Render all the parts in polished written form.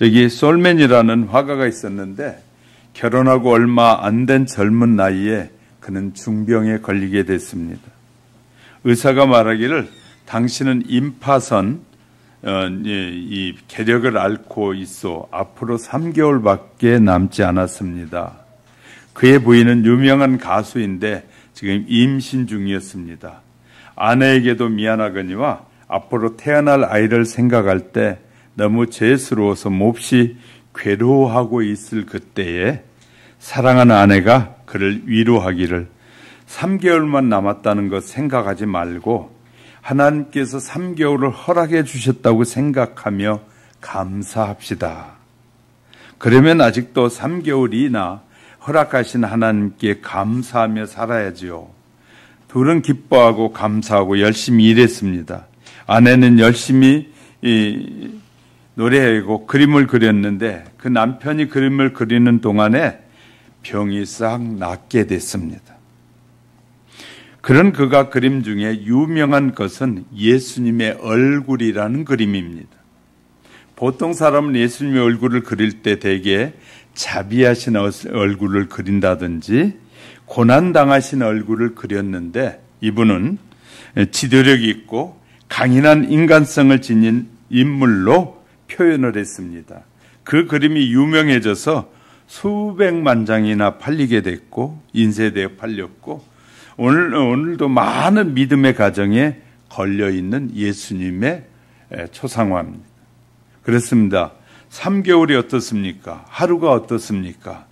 여기 솔맨이라는 화가가 있었는데 결혼하고 얼마 안 된 젊은 나이에 그는 중병에 걸리게 됐습니다. 의사가 말하기를 당신은 임파선 이 계력을 앓고 있어 앞으로 3개월밖에 남지 않았습니다. 그의 부인은 유명한 가수인데 지금 임신 중이었습니다. 아내에게도 미안하거니와 앞으로 태어날 아이를 생각할 때 너무 죄스러워서 몹시 괴로워하고 있을 그때에 사랑하는 아내가 그를 위로하기를 3개월만 남았다는 것 생각하지 말고 하나님께서 3개월을 허락해 주셨다고 생각하며 감사합시다. 그러면 아직도 3개월이나 허락하신 하나님께 감사하며 살아야지요. 둘은 기뻐하고 감사하고 열심히 일했습니다. 아내는 열심히 노래하고 그림을 그렸는데 그 남편이 그림을 그리는 동안에 병이 싹 낫게 됐습니다. 그런 그가 그림 중에 유명한 것은 예수님의 얼굴이라는 그림입니다. 보통 사람은 예수님의 얼굴을 그릴 때 대개 자비하신 얼굴을 그린다든지 고난당하신 얼굴을 그렸는데 이분은 지도력이 있고 강인한 인간성을 지닌 인물로 표현을 했습니다. 그 그림이 유명해져서 수백만 장이나 팔리게 됐고 인쇄되어 팔렸고 오늘도 많은 믿음의 가정에 걸려있는 예수님의 초상화입니다. 그렇습니다. 3개월이 어떻습니까? 하루가 어떻습니까?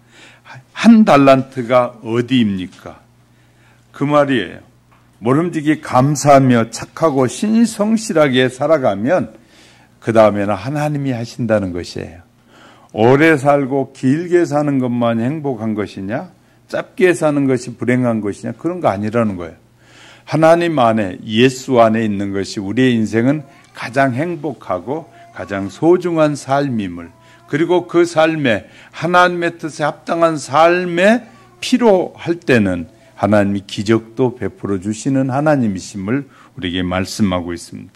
한 달란트가 어디입니까? 그 말이에요. 모름지기 감사하며 착하고 신성실하게 살아가면 그 다음에는 하나님이 하신다는 것이에요. 오래 살고 길게 사는 것만 행복한 것이냐? 짧게 사는 것이 불행한 것이냐? 그런 거 아니라는 거예요. 하나님 안에, 예수 안에 있는 것이 우리의 인생은 가장 행복하고 가장 소중한 삶임을, 그리고 그 삶에 하나님의 뜻에 합당한 삶에 필요할 때는 하나님이 기적도 베풀어 주시는 하나님이심을 우리에게 말씀하고 있습니다.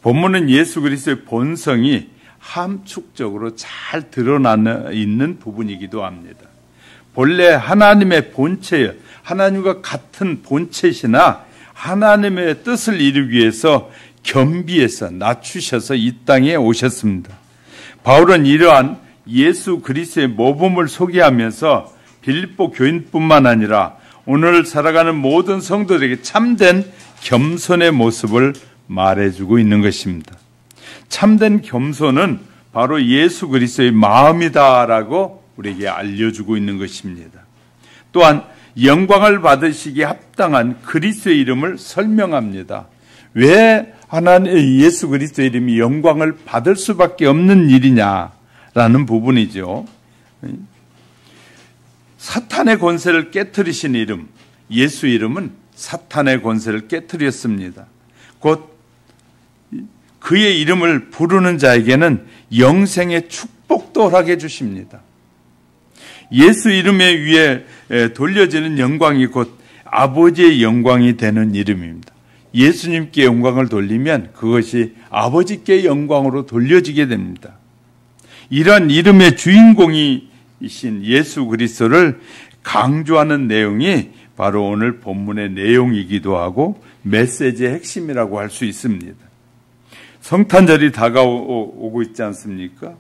본문은 예수 그리스도의 본성이 함축적으로 잘 드러나 있는 부분이기도 합니다. 본래 하나님의 본체, 하나님과 같은 본체시나 하나님의 뜻을 이루기 위해서 겸비해서 낮추셔서 이 땅에 오셨습니다. 바울은 이러한 예수 그리스도의 모범을 소개하면서 빌립보 교인뿐만 아니라 오늘 살아가는 모든 성도들에게 참된 겸손의 모습을 말해주고 있는 것입니다. 참된 겸손은 바로 예수 그리스도의 마음이다라고 우리에게 알려주고 있는 것입니다. 또한 영광을 받으시기에 합당한 그리스도의 이름을 설명합니다. 왜 하나님 예수 그리스도의 이름이 영광을 받을 수밖에 없는 일이냐라는 부분이죠. 사탄의 권세를 깨트리신 이름, 예수 이름은 사탄의 권세를 깨트렸습니다. 곧 그의 이름을 부르는 자에게는 영생의 축복도 허락해 주십니다. 예수 이름에 위에 돌려지는 영광이 곧 아버지의 영광이 되는 이름입니다. 예수님께 영광을 돌리면 그것이 아버지께 영광으로 돌려지게 됩니다. 이런 이름의 주인공이신 예수 그리스도를 강조하는 내용이 바로 오늘 본문의 내용이기도 하고 메시지의 핵심이라고 할 수 있습니다. 성탄절이 다가오고 있지 않습니까?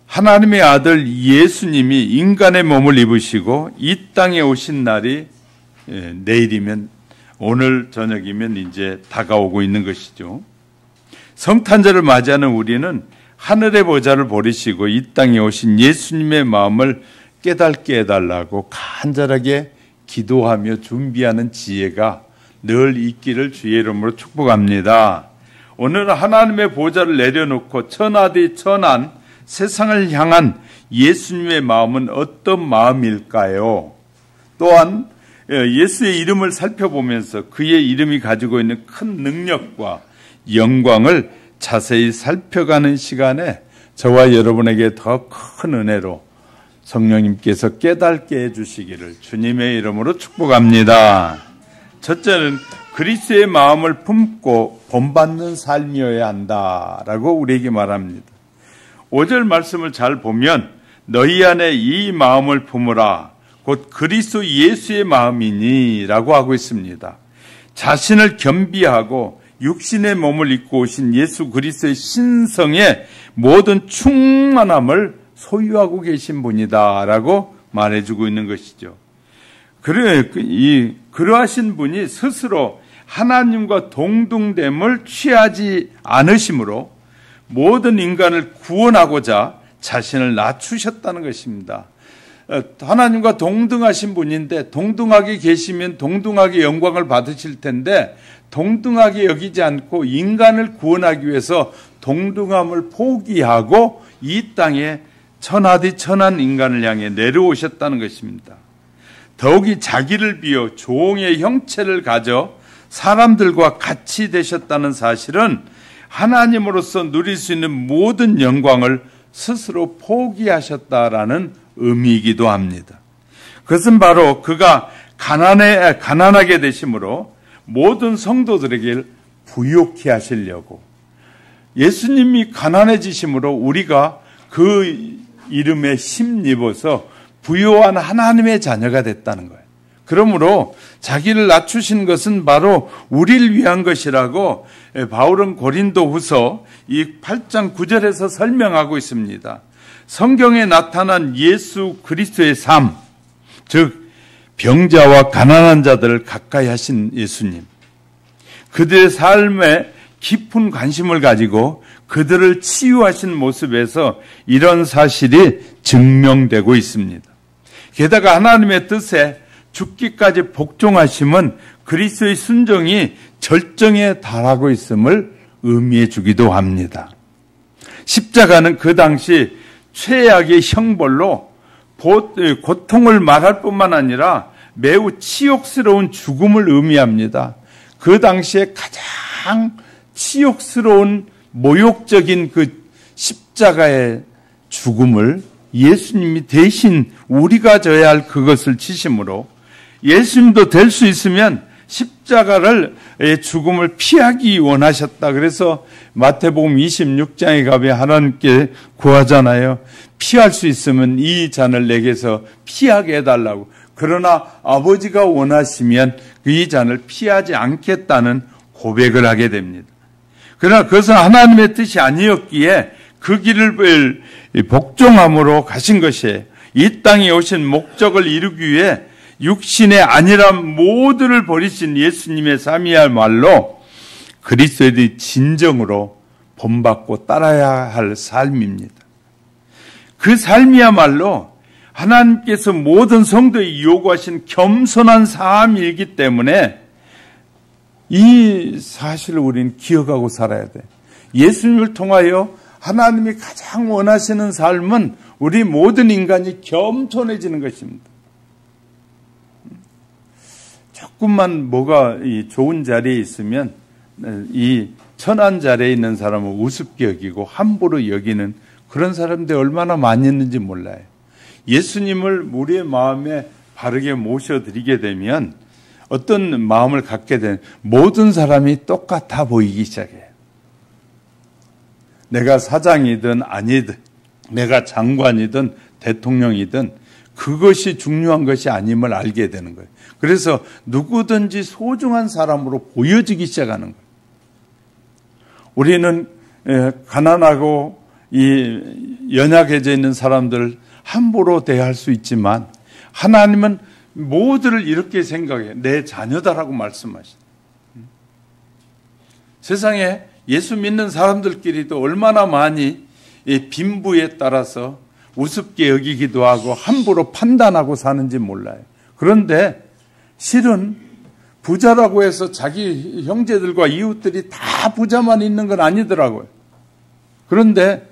하나님의 아들 예수님이 인간의 몸을 입으시고 이 땅에 오신 날이 내일이면 오늘 저녁이면 이제 다가오고 있는 것이죠. 성탄절을 맞이하는 우리는 하늘의 보좌를 버리시고 이 땅에 오신 예수님의 마음을 깨닫게 해달라고 간절하게 기도하며 준비하는 지혜가 늘 있기를 주의 이름으로 축복합니다. 오늘 하나님의 보좌를 내려놓고 천하디 천한 세상을 향한 예수님의 마음은 어떤 마음일까요? 또한 예수의 이름을 살펴보면서 그의 이름이 가지고 있는 큰 능력과 영광을 자세히 살펴가는 시간에 저와 여러분에게 더 큰 은혜로 성령님께서 깨닫게 해주시기를 주님의 이름으로 축복합니다. 첫째는 그리스도의 마음을 품고 본받는 삶이어야 한다라고 우리에게 말합니다. 5절 말씀을 잘 보면 너희 안에 이 마음을 품으라 곧 그리스도 예수의 마음이니 라고 하고 있습니다. 자신을 겸비하고 육신의 몸을 입고 오신 예수 그리스도의 신성의 모든 충만함을 소유하고 계신 분이다 라고 말해주고 있는 것이죠. 그러하신 분이 스스로 하나님과 동등됨을 취하지 않으심으로 모든 인간을 구원하고자 자신을 낮추셨다는 것입니다. 하나님과 동등하신 분인데 동등하게 계시면 동등하게 영광을 받으실 텐데 동등하게 여기지 않고 인간을 구원하기 위해서 동등함을 포기하고 이 땅에 천하디 천한 인간을 향해 내려오셨다는 것입니다. 더욱이 자기를 비워 종의 형체를 가져 사람들과 같이 되셨다는 사실은 하나님으로서 누릴 수 있는 모든 영광을 스스로 포기하셨다라는 의미이기도 합니다. 그것은 바로 그가 가난하게 되심으로 모든 성도들에게 부욕해 하시려고 예수님이 가난해지심으로 우리가 그 이름에 힘입어서 부요한 하나님의 자녀가 됐다는 거예요. 그러므로 자기를 낮추신 것은 바로 우리를 위한 것이라고 바울은 고린도후서 이 8장 9절에서 설명하고 있습니다. 성경에 나타난 예수 그리스도의 삶, 즉 병자와 가난한 자들을 가까이 하신 예수님, 그들의 삶에 깊은 관심을 가지고 그들을 치유하신 모습에서 이런 사실이 증명되고 있습니다. 게다가 하나님의 뜻에 죽기까지 복종하심은 그리스도의 순종이 절정에 달하고 있음을 의미해 주기도 합니다. 십자가는 그 당시 최악의 형벌로 고통을 말할 뿐만 아니라 매우 치욕스러운 죽음을 의미합니다. 그 당시에 가장 치욕스러운 모욕적인 그 십자가의 죽음을 예수님이 대신 우리가 져야 할 그것을 지심으로 예수님도 될 수 있으면 십자가를 죽음을 피하기 원하셨다. 그래서 마태복음 26장에 가면 하나님께 구하잖아요. 피할 수 있으면 이 잔을 내게서 피하게 해달라고. 그러나 아버지가 원하시면 이 잔을 피하지 않겠다는 고백을 하게 됩니다. 그러나 그것은 하나님의 뜻이 아니었기에 그 길을 복종함으로 가신 것이에요. 이 땅에 오신 목적을 이루기 위해 육신의 안일한 모두를 버리신 예수님의 삶이야말로 그리스도의 진정으로 본받고 따라야 할 삶입니다. 그 삶이야말로 하나님께서 모든 성도에 요구하신 겸손한 삶이기 때문에 이 사실을 우리는 기억하고 살아야 돼. 예수님을 통하여 하나님이 가장 원하시는 삶은 우리 모든 인간이 겸손해지는 것입니다. 조금만 뭐가 좋은 자리에 있으면 이 천한 자리에 있는 사람을 우습게 여기고 함부로 여기는 그런 사람들이 얼마나 많이 있는지 몰라요. 예수님을 우리의 마음에 바르게 모셔드리게 되면 어떤 마음을 갖게 되는 모든 사람이 똑같아 보이기 시작해요. 내가 사장이든 아니든 내가 장관이든 대통령이든 그것이 중요한 것이 아님을 알게 되는 거예요. 그래서 누구든지 소중한 사람으로 보여지기 시작하는 거예요. 우리는 가난하고 연약해져 있는 사람들을 함부로 대할 수 있지만 하나님은 모두를 이렇게 생각해. 내 자녀다라고 말씀하시죠. 세상에 예수 믿는 사람들끼리도 얼마나 많이 빈부에 따라서 우습게 여기기도 하고 함부로 판단하고 사는지 몰라요. 그런데 실은 부자라고 해서 자기 형제들과 이웃들이 다 부자만 있는 건 아니더라고요. 그런데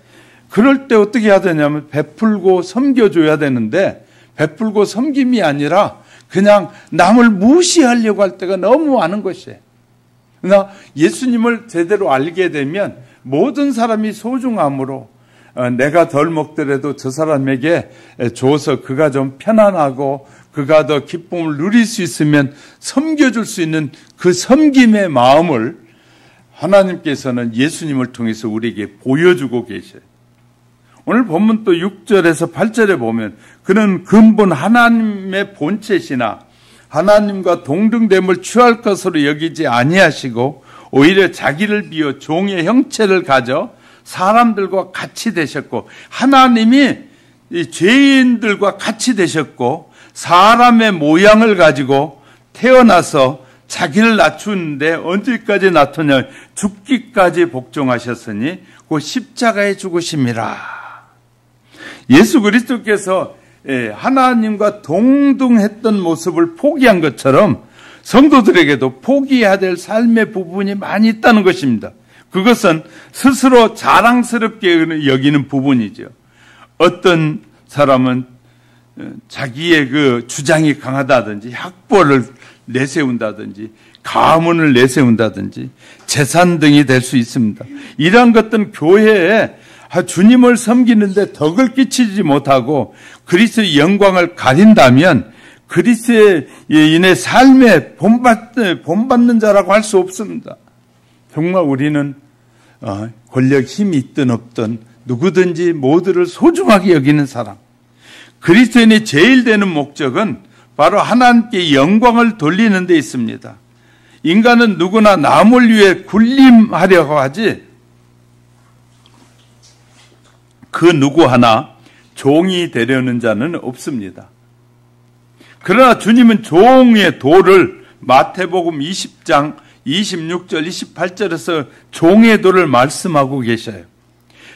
그럴 때 어떻게 해야 되냐면 베풀고 섬겨줘야 되는데 베풀고 섬김이 아니라 그냥 남을 무시하려고 할 때가 너무 많은 것이에요. 그러나 예수님을 제대로 알게 되면 모든 사람이 소중함으로 내가 덜 먹더라도 저 사람에게 줘서 그가 좀 편안하고 그가 더 기쁨을 누릴 수 있으면 섬겨줄 수 있는 그 섬김의 마음을 하나님께서는 예수님을 통해서 우리에게 보여주고 계셔요. 오늘 본문 또 6절에서 8절에 보면 그는 근본 하나님의 본체시나 하나님과 동등됨을 취할 것으로 여기지 아니하시고 오히려 자기를 비워 종의 형체를 가져 사람들과 같이 되셨고, 하나님이 이 죄인들과 같이 되셨고 사람의 모양을 가지고 태어나서 자기를 낮추는데 언제까지 낮추냐, 죽기까지 복종하셨으니 그 십자가에 죽으심이라. 예수 그리스도께서 하나님과 동등했던 모습을 포기한 것처럼 성도들에게도 포기해야 될 삶의 부분이 많이 있다는 것입니다. 그것은 스스로 자랑스럽게 여기는 부분이죠. 어떤 사람은 자기의 그 주장이 강하다든지 학벌을 내세운다든지 가문을 내세운다든지 재산 등이 될 수 있습니다. 이러한 것들은 교회에 주님을 섬기는데 덕을 끼치지 못하고 그리스도의 영광을 가린다면 그리스도인의 삶에 본받는 자라고 할 수 없습니다. 정말 우리는 권력, 힘이 있든 없든 누구든지 모두를 소중하게 여기는 사람, 그리스도인의 제일 되는 목적은 바로 하나님께 영광을 돌리는 데 있습니다. 인간은 누구나 남을 위해 군림하려고 하지 그 누구 하나 종이 되려는 자는 없습니다. 그러나 주님은 종의 도를 마태복음 20장 26절 28절에서 종의 도를 말씀하고 계셔요.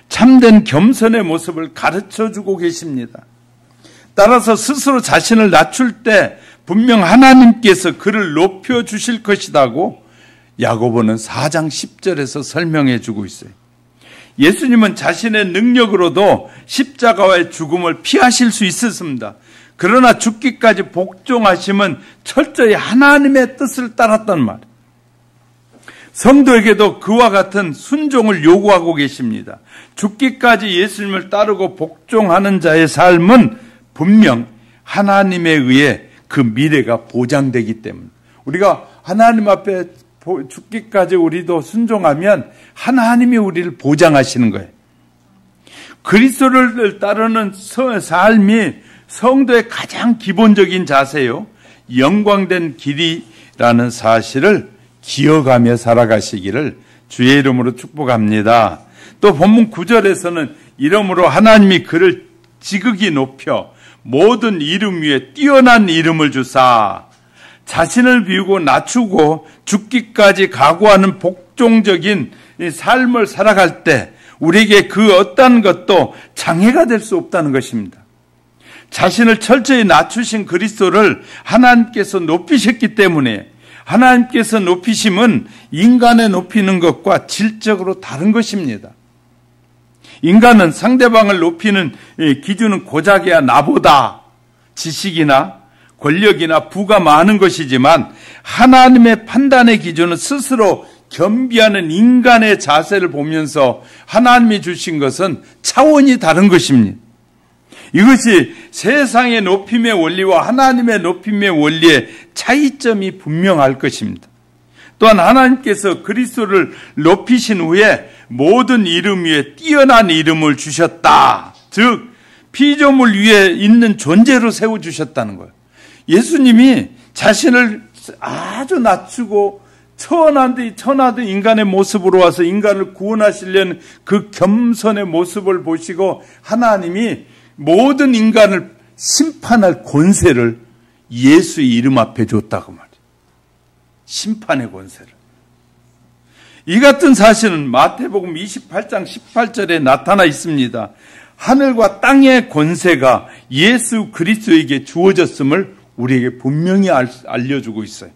참된 겸손의 모습을 가르쳐주고 계십니다. 따라서 스스로 자신을 낮출 때 분명 하나님께서 그를 높여주실 것이라고 야고보는 4장 10절에서 설명해 주고 있어요. 예수님은 자신의 능력으로도 십자가와의 죽음을 피하실 수 있었습니다. 그러나 죽기까지 복종하심은 철저히 하나님의 뜻을 따랐단 말이에요. 성도에게도 그와 같은 순종을 요구하고 계십니다. 죽기까지 예수님을 따르고 복종하는 자의 삶은 분명 하나님에 의해 그 미래가 보장되기 때문에, 우리가 하나님 앞에 죽기까지 우리도 순종하면 하나님이 우리를 보장하시는 거예요. 그리스도를 따르는 삶이 성도의 가장 기본적인 자세요, 영광된 길이라는 사실을 기억하며 살아가시기를 주의 이름으로 축복합니다. 또 본문 9절에서는 이러므로 하나님이 그를 지극히 높여 모든 이름 위에 뛰어난 이름을 주사 자신을 비우고 낮추고 죽기까지 각오하는 복종적인 삶을 살아갈 때 우리에게 그 어떤 것도 장애가 될 수 없다는 것입니다. 자신을 철저히 낮추신 그리스도를 하나님께서 높이셨기 때문에, 하나님께서 높이심은 인간의 높이는 것과 질적으로 다른 것입니다. 인간은 상대방을 높이는 기준은 고작이야 나보다 지식이나 권력이나 부가 많은 것이지만, 하나님의 판단의 기준은 스스로 겸비하는 인간의 자세를 보면서 하나님이 주신 것은 차원이 다른 것입니다. 이것이 세상의 높임의 원리와 하나님의 높임의 원리의 차이점이 분명할 것입니다. 또한 하나님께서 그리스도를 높이신 후에 모든 이름 위에 뛰어난 이름을 주셨다. 즉 피조물 위에 있는 존재로 세워주셨다는 거예요. 예수님이 자신을 아주 낮추고 천하던 인간의 모습으로 와서 인간을 구원하시려는 그 겸손의 모습을 보시고 하나님이 모든 인간을 심판할 권세를 예수의 이름 앞에 줬다고 말이에요. 심판의 권세를. 이 같은 사실은 마태복음 28장 18절에 나타나 있습니다. 하늘과 땅의 권세가 예수 그리스도에게 주어졌음을 우리에게 분명히 알려주고 있어요.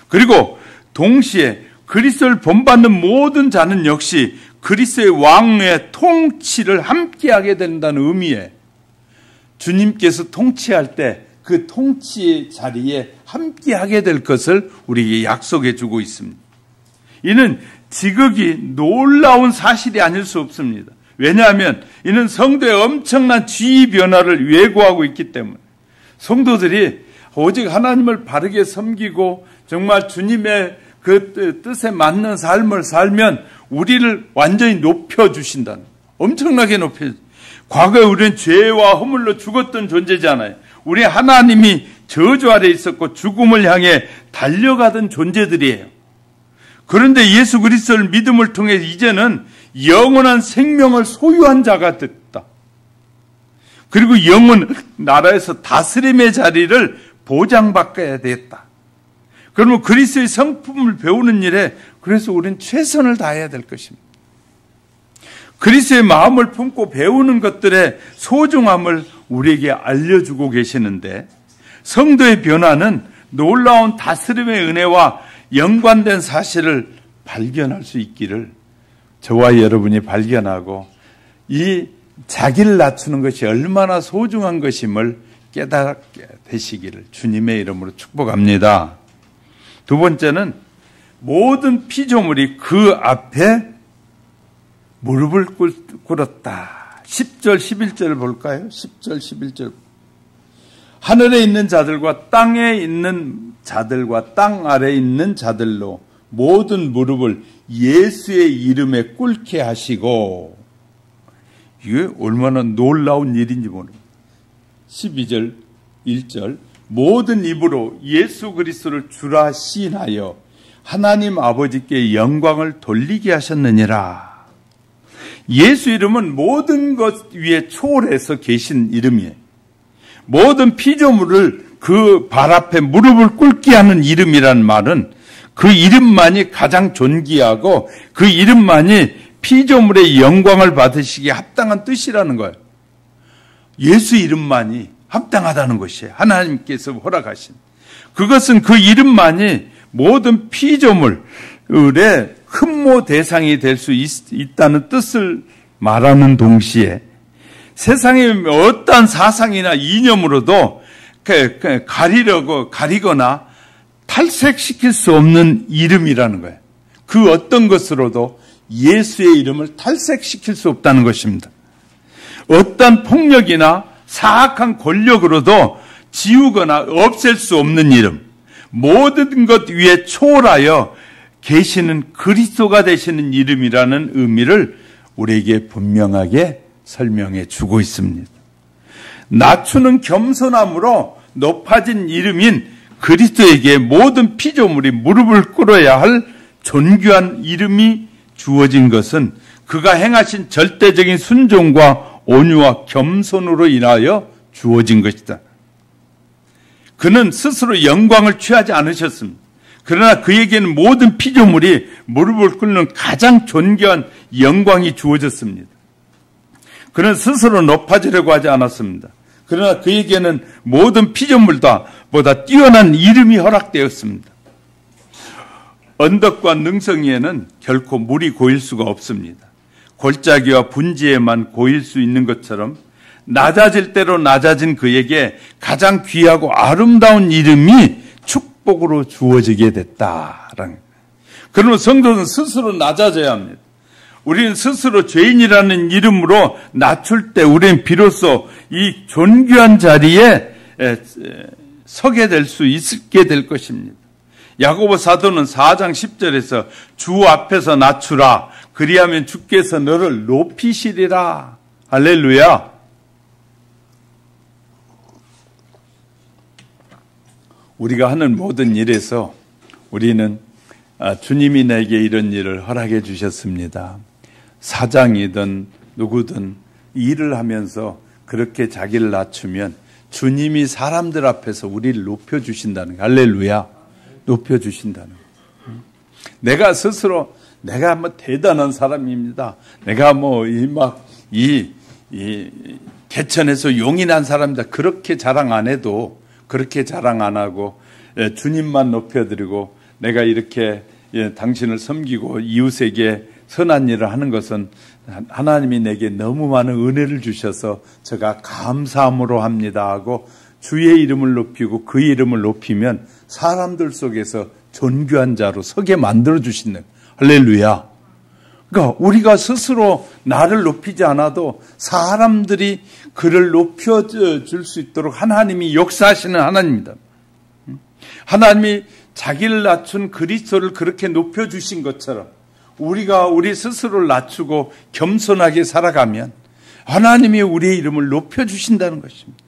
그리고 동시에 그리스도를 본받는 모든 자는 역시 그리스도의 왕의 통치를 함께하게 된다는 의미에, 주님께서 통치할 때 그 통치의 자리에 함께하게 될 것을 우리에게 약속해 주고 있습니다. 이는 지극히 놀라운 사실이 아닐 수 없습니다. 왜냐하면 이는 성도의 엄청난 지위 변화를 예고하고 있기 때문에, 성도들이 오직 하나님을 바르게 섬기고 정말 주님의 그 뜻에 맞는 삶을 살면 우리를 완전히 높여주신다는, 엄청나게 높여주신다. 과거에 우리는 죄와 허물로 죽었던 존재잖아요. 우리 하나님이 저주 아래 있었고 죽음을 향해 달려가던 존재들이에요. 그런데 예수 그리스도를 믿음을 통해 이제는 영원한 생명을 소유한 자가 됐다. 그리고 영원 나라에서 다스림의 자리를 보장받아야 되겠다. 그러면 그리스도의 성품을 배우는 일에 그래서 우리는 최선을 다해야 될 것입니다. 그리스도의 마음을 품고 배우는 것들의 소중함을 우리에게 알려주고 계시는데 성도의 변화는 놀라운 다스림의 은혜와 연관된 사실을 발견할 수 있기를 저와 여러분이 발견하고 이 자기를 낮추는 것이 얼마나 소중한 것임을 깨닫게 되시기를 주님의 이름으로 축복합니다. 두 번째는 모든 피조물이 그 앞에 무릎을 꿇었다. 10절 11절을 볼까요? 10절 11절. 하늘에 있는 자들과 땅에 있는 자들과 땅 아래에 있는 자들로 모든 무릎을 예수의 이름에 꿇게 하시고, 이게 얼마나 놀라운 일인지 모릅니다. 12절 1절. 모든 입으로 예수 그리스도를 주라 시인하여 하나님 아버지께 영광을 돌리게 하셨느니라. 예수 이름은 모든 것 위에 초월해서 계신 이름이에요. 모든 피조물을 그 발 앞에 무릎을 꿇게 하는 이름이란 말은 그 이름만이 가장 존귀하고 그 이름만이 피조물의 영광을 받으시기에 합당한 뜻이라는 거예요. 예수 이름만이 합당하다는 것이에요. 하나님께서 허락하신. 그것은 그 이름만이 모든 피조물의 흠모 대상이 될 수 있다는 뜻을 말하는 동시에 세상의 어떠한 사상이나 이념으로도 가리거나 탈색시킬 수 없는 이름이라는 거예요. 그 어떤 것으로도 예수의 이름을 탈색시킬 수 없다는 것입니다. 어떤 폭력이나 사악한 권력으로도 지우거나 없앨 수 없는 이름, 모든 것 위에 초월하여 계시는 그리스도가 되시는 이름이라는 의미를 우리에게 분명하게 설명해 주고 있습니다. 낮추는 겸손함으로 높아진 이름인 그리스도에게 모든 피조물이 무릎을 꿇어야 할 존귀한 이름이 주어진 것은 그가 행하신 절대적인 순종과 온유와 겸손으로 인하여 주어진 것이다. 그는 스스로 영광을 취하지 않으셨습니다. 그러나 그에게는 모든 피조물이 무릎을 꿇는 가장 존귀한 영광이 주어졌습니다. 그는 스스로 높아지려고 하지 않았습니다. 그러나 그에게는 모든 피조물보다 뛰어난 이름이 허락되었습니다. 언덕과 능성이에는 결코 물이 고일 수가 없습니다. 골짜기와 분지에만 고일 수 있는 것처럼 낮아질 대로 낮아진 그에게 가장 귀하고 아름다운 이름이 축복으로 주어지게 됐다라는. 그러면 성도는 스스로 낮아져야 합니다. 우리는 스스로 죄인이라는 이름으로 낮출 때 우리는 비로소 이 존귀한 자리에 서게 될 수 있게 될 것입니다. 야고보 사도는 4장 10절에서 주 앞에서 낮추라. 그리하면 주께서 너를 높이시리라. 할렐루야. 우리가 하는 모든 일에서 우리는 주님이 내게 이런 일을 허락해 주셨습니다. 사장이든 누구든 일을 하면서 그렇게 자기를 낮추면 주님이 사람들 앞에서 우리를 높여주신다는 거예요. 할렐루야. 높여주신다는 거예요. 내가 스스로 내가 뭐 대단한 사람입니다. 내가 뭐 개천에서 용인한 사람이다. 그렇게 자랑 안 해도 그렇게 자랑 안 하고 주님만 높여드리고 내가 이렇게 당신을 섬기고 이웃에게 선한 일을 하는 것은 하나님이 내게 너무 많은 은혜를 주셔서 제가 감사함으로 합니다 하고 주의 이름을 높이고 그 이름을 높이면 사람들 속에서 존귀한 자로 서게 만들어 주시는 할렐루야. 그러니까 우리가 스스로 나를 높이지 않아도 사람들이 그를 높여줄 수 있도록 하나님이 역사하시는 하나님입니다. 하나님이 자기를 낮춘 그리스도를 그렇게 높여주신 것처럼 우리가 우리 스스로를 낮추고 겸손하게 살아가면 하나님이 우리의 이름을 높여주신다는 것입니다.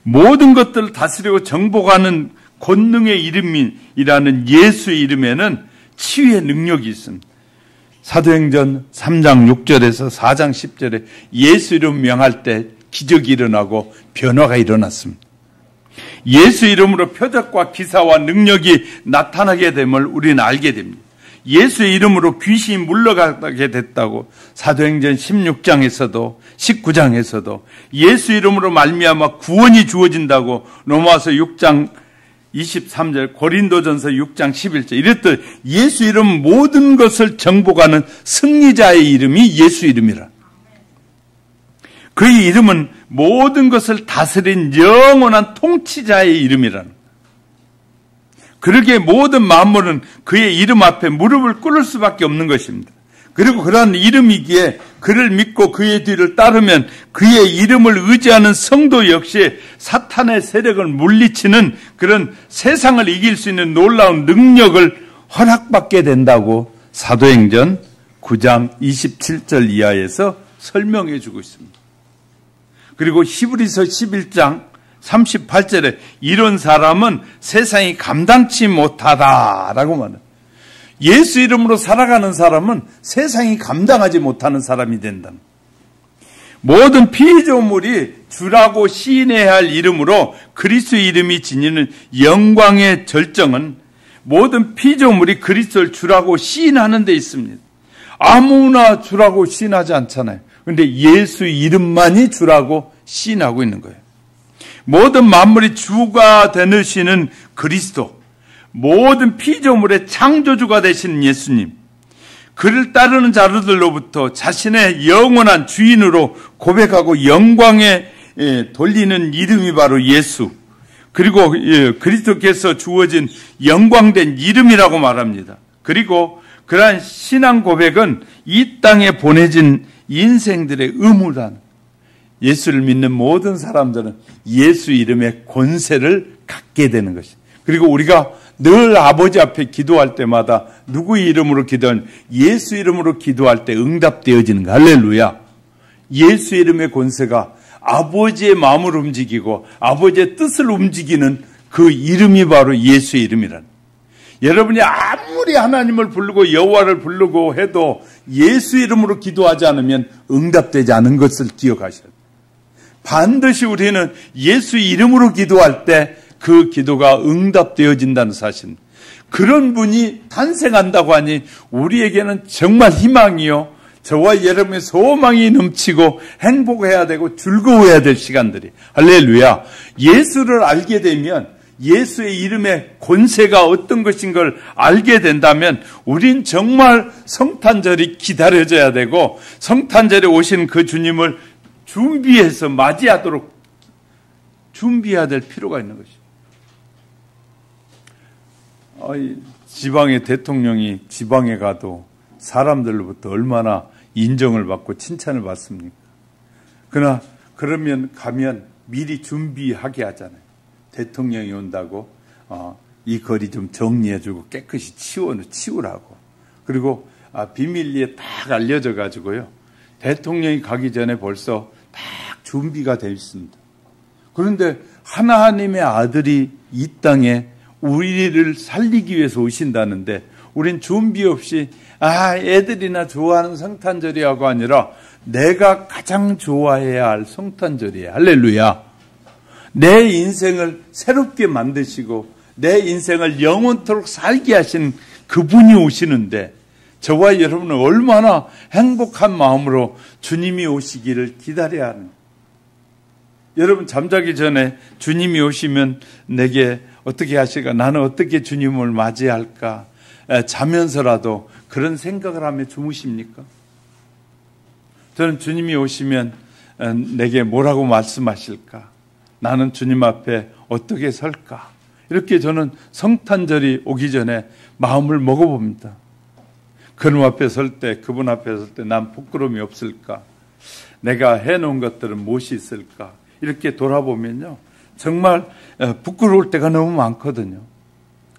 모든 것들을 다스리고 정복하는 권능의 이름이라는 예수의 이름에는 치유의 능력이 있습니다. 사도행전 3장 6절에서 4장 10절에 예수 이름 명할 때 기적이 일어나고 변화가 일어났습니다. 예수 이름으로 표적과 기사와 능력이 나타나게 됨을 우리는 알게 됩니다. 예수의 이름으로 귀신이 물러가게 됐다고 사도행전 16장에서도 19장에서도 예수 이름으로 말미암아 구원이 주어진다고 로마서 6장 23절 고린도전서 6장 11절 이랬듯 예수 이름 모든 것을 정복하는 승리자의 이름이 예수 이름이라. 그의 이름은 모든 것을 다스린 영원한 통치자의 이름이라는. 그러기에 모든 만물은 그의 이름 앞에 무릎을 꿇을 수밖에 없는 것입니다. 그리고 그러한 이름이기에 그를 믿고 그의 뒤를 따르면 그의 이름을 의지하는 성도 역시 사탄의 세력을 물리치는 그런 세상을 이길 수 있는 놀라운 능력을 허락받게 된다고 사도행전 9장 27절 이하에서 설명해 주고 있습니다. 그리고 히브리서 11장 38절에 이런 사람은 세상이 감당치 못하다라고 말해요. 예수 이름으로 살아가는 사람은 세상이 감당하지 못하는 사람이 된다. 모든 피조물이 주라고 시인해야 할 이름으로 그리스도의 이름이 지니는 영광의 절정은 모든 피조물이 그리스도를 주라고 시인하는 데 있습니다. 아무나 주라고 시인하지 않잖아요. 그런데 예수 이름만이 주라고 시인하고 있는 거예요. 모든 만물이 주가 되시는 그리스도, 모든 피조물의 창조주가 되시는 예수님, 그를 따르는 자들로부터 자신의 영원한 주인으로 고백하고 영광에 돌리는 이름이 바로 예수, 그리고 그리스도께서 주어진 영광된 이름이라고 말합니다. 그리고 그러한 신앙 고백은 이 땅에 보내진 인생들의 의무란, 예수를 믿는 모든 사람들은 예수 이름의 권세를 갖게 되는 것입니다. 그리고 우리가 늘 아버지 앞에 기도할 때마다 누구의 이름으로 기도하는 예수 이름으로 기도할 때 응답되어지는 거. 할렐루야. 예수 이름의 권세가 아버지의 마음을 움직이고 아버지의 뜻을 움직이는 그 이름이 바로 예수의 이름이란. 여러분이 아무리 하나님을 부르고 여호와를 부르고 해도 예수 이름으로 기도하지 않으면 응답되지 않은 것을 기억하셔야 돼요. 반드시 우리는 예수 이름으로 기도할 때 그 기도가 응답되어진다는 사실. 그런 분이 탄생한다고 하니 우리에게는 정말 희망이요. 저와 여러분의 소망이 넘치고 행복해야 되고 즐거워야 될 시간들이. 할렐루야. 예수를 알게 되면 예수의 이름의 권세가 어떤 것인 걸 알게 된다면 우린 정말 성탄절이 기다려져야 되고 성탄절에 오신 그 주님을 준비해서 맞이하도록 준비해야 될 필요가 있는 것이죠. 지방의 대통령이 지방에 가도 사람들로부터 얼마나 인정을 받고 칭찬을 받습니까? 그러면 가면 미리 준비하게 하잖아요. 대통령이 온다고 이 거리 좀 정리해주고 깨끗이 치우라고. 그리고 비밀리에 딱 알려져 가지고요. 대통령이 가기 전에 벌써 딱 준비가 되어 있습니다. 그런데 하나님의 아들이 이 땅에 우리를 살리기 위해서 오신다는데 우린 준비 없이 애들이나 좋아하는 성탄절이라고 아니라 내가 가장 좋아해야 할 성탄절이에요. 할렐루야. 내 인생을 새롭게 만드시고 내 인생을 영원토록 살게 하신 그분이 오시는데 저와 여러분은 얼마나 행복한 마음으로 주님이 오시기를 기다려야 하는. 여러분 잠자기 전에 주님이 오시면 내게 어떻게 하실까? 나는 어떻게 주님을 맞이할까? 자면서라도 그런 생각을 하며 주무십니까? 저는 주님이 오시면 내게 뭐라고 말씀하실까? 나는 주님 앞에 어떻게 설까? 이렇게 저는 성탄절이 오기 전에 마음을 먹어봅니다. 그분 앞에 설 때 난 부끄러움이 없을까? 내가 해놓은 것들은 무엇이 있을까? 이렇게 돌아보면요. 정말 부끄러울 때가 너무 많거든요.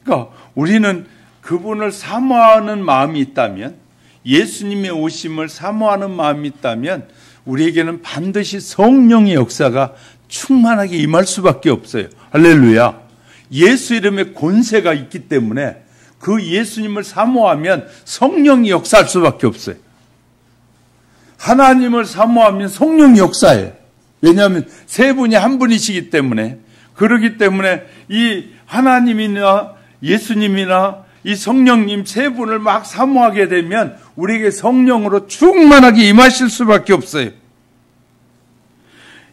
그러니까 우리는 그분을 사모하는 마음이 있다면, 예수님의 오심을 사모하는 마음이 있다면 우리에게는 반드시 성령의 역사가 충만하게 임할 수밖에 없어요. 할렐루야. 예수 이름의 권세가 있기 때문에 그 예수님을 사모하면 성령이 역사할 수밖에 없어요. 하나님을 사모하면 성령이 역사해요. 왜냐하면 세 분이 한 분이시기 때문에. 그렇기 때문에 이 하나님이나 예수님이나 이 성령님 세 분을 막 사모하게 되면 우리에게 성령으로 충만하게 임하실 수밖에 없어요.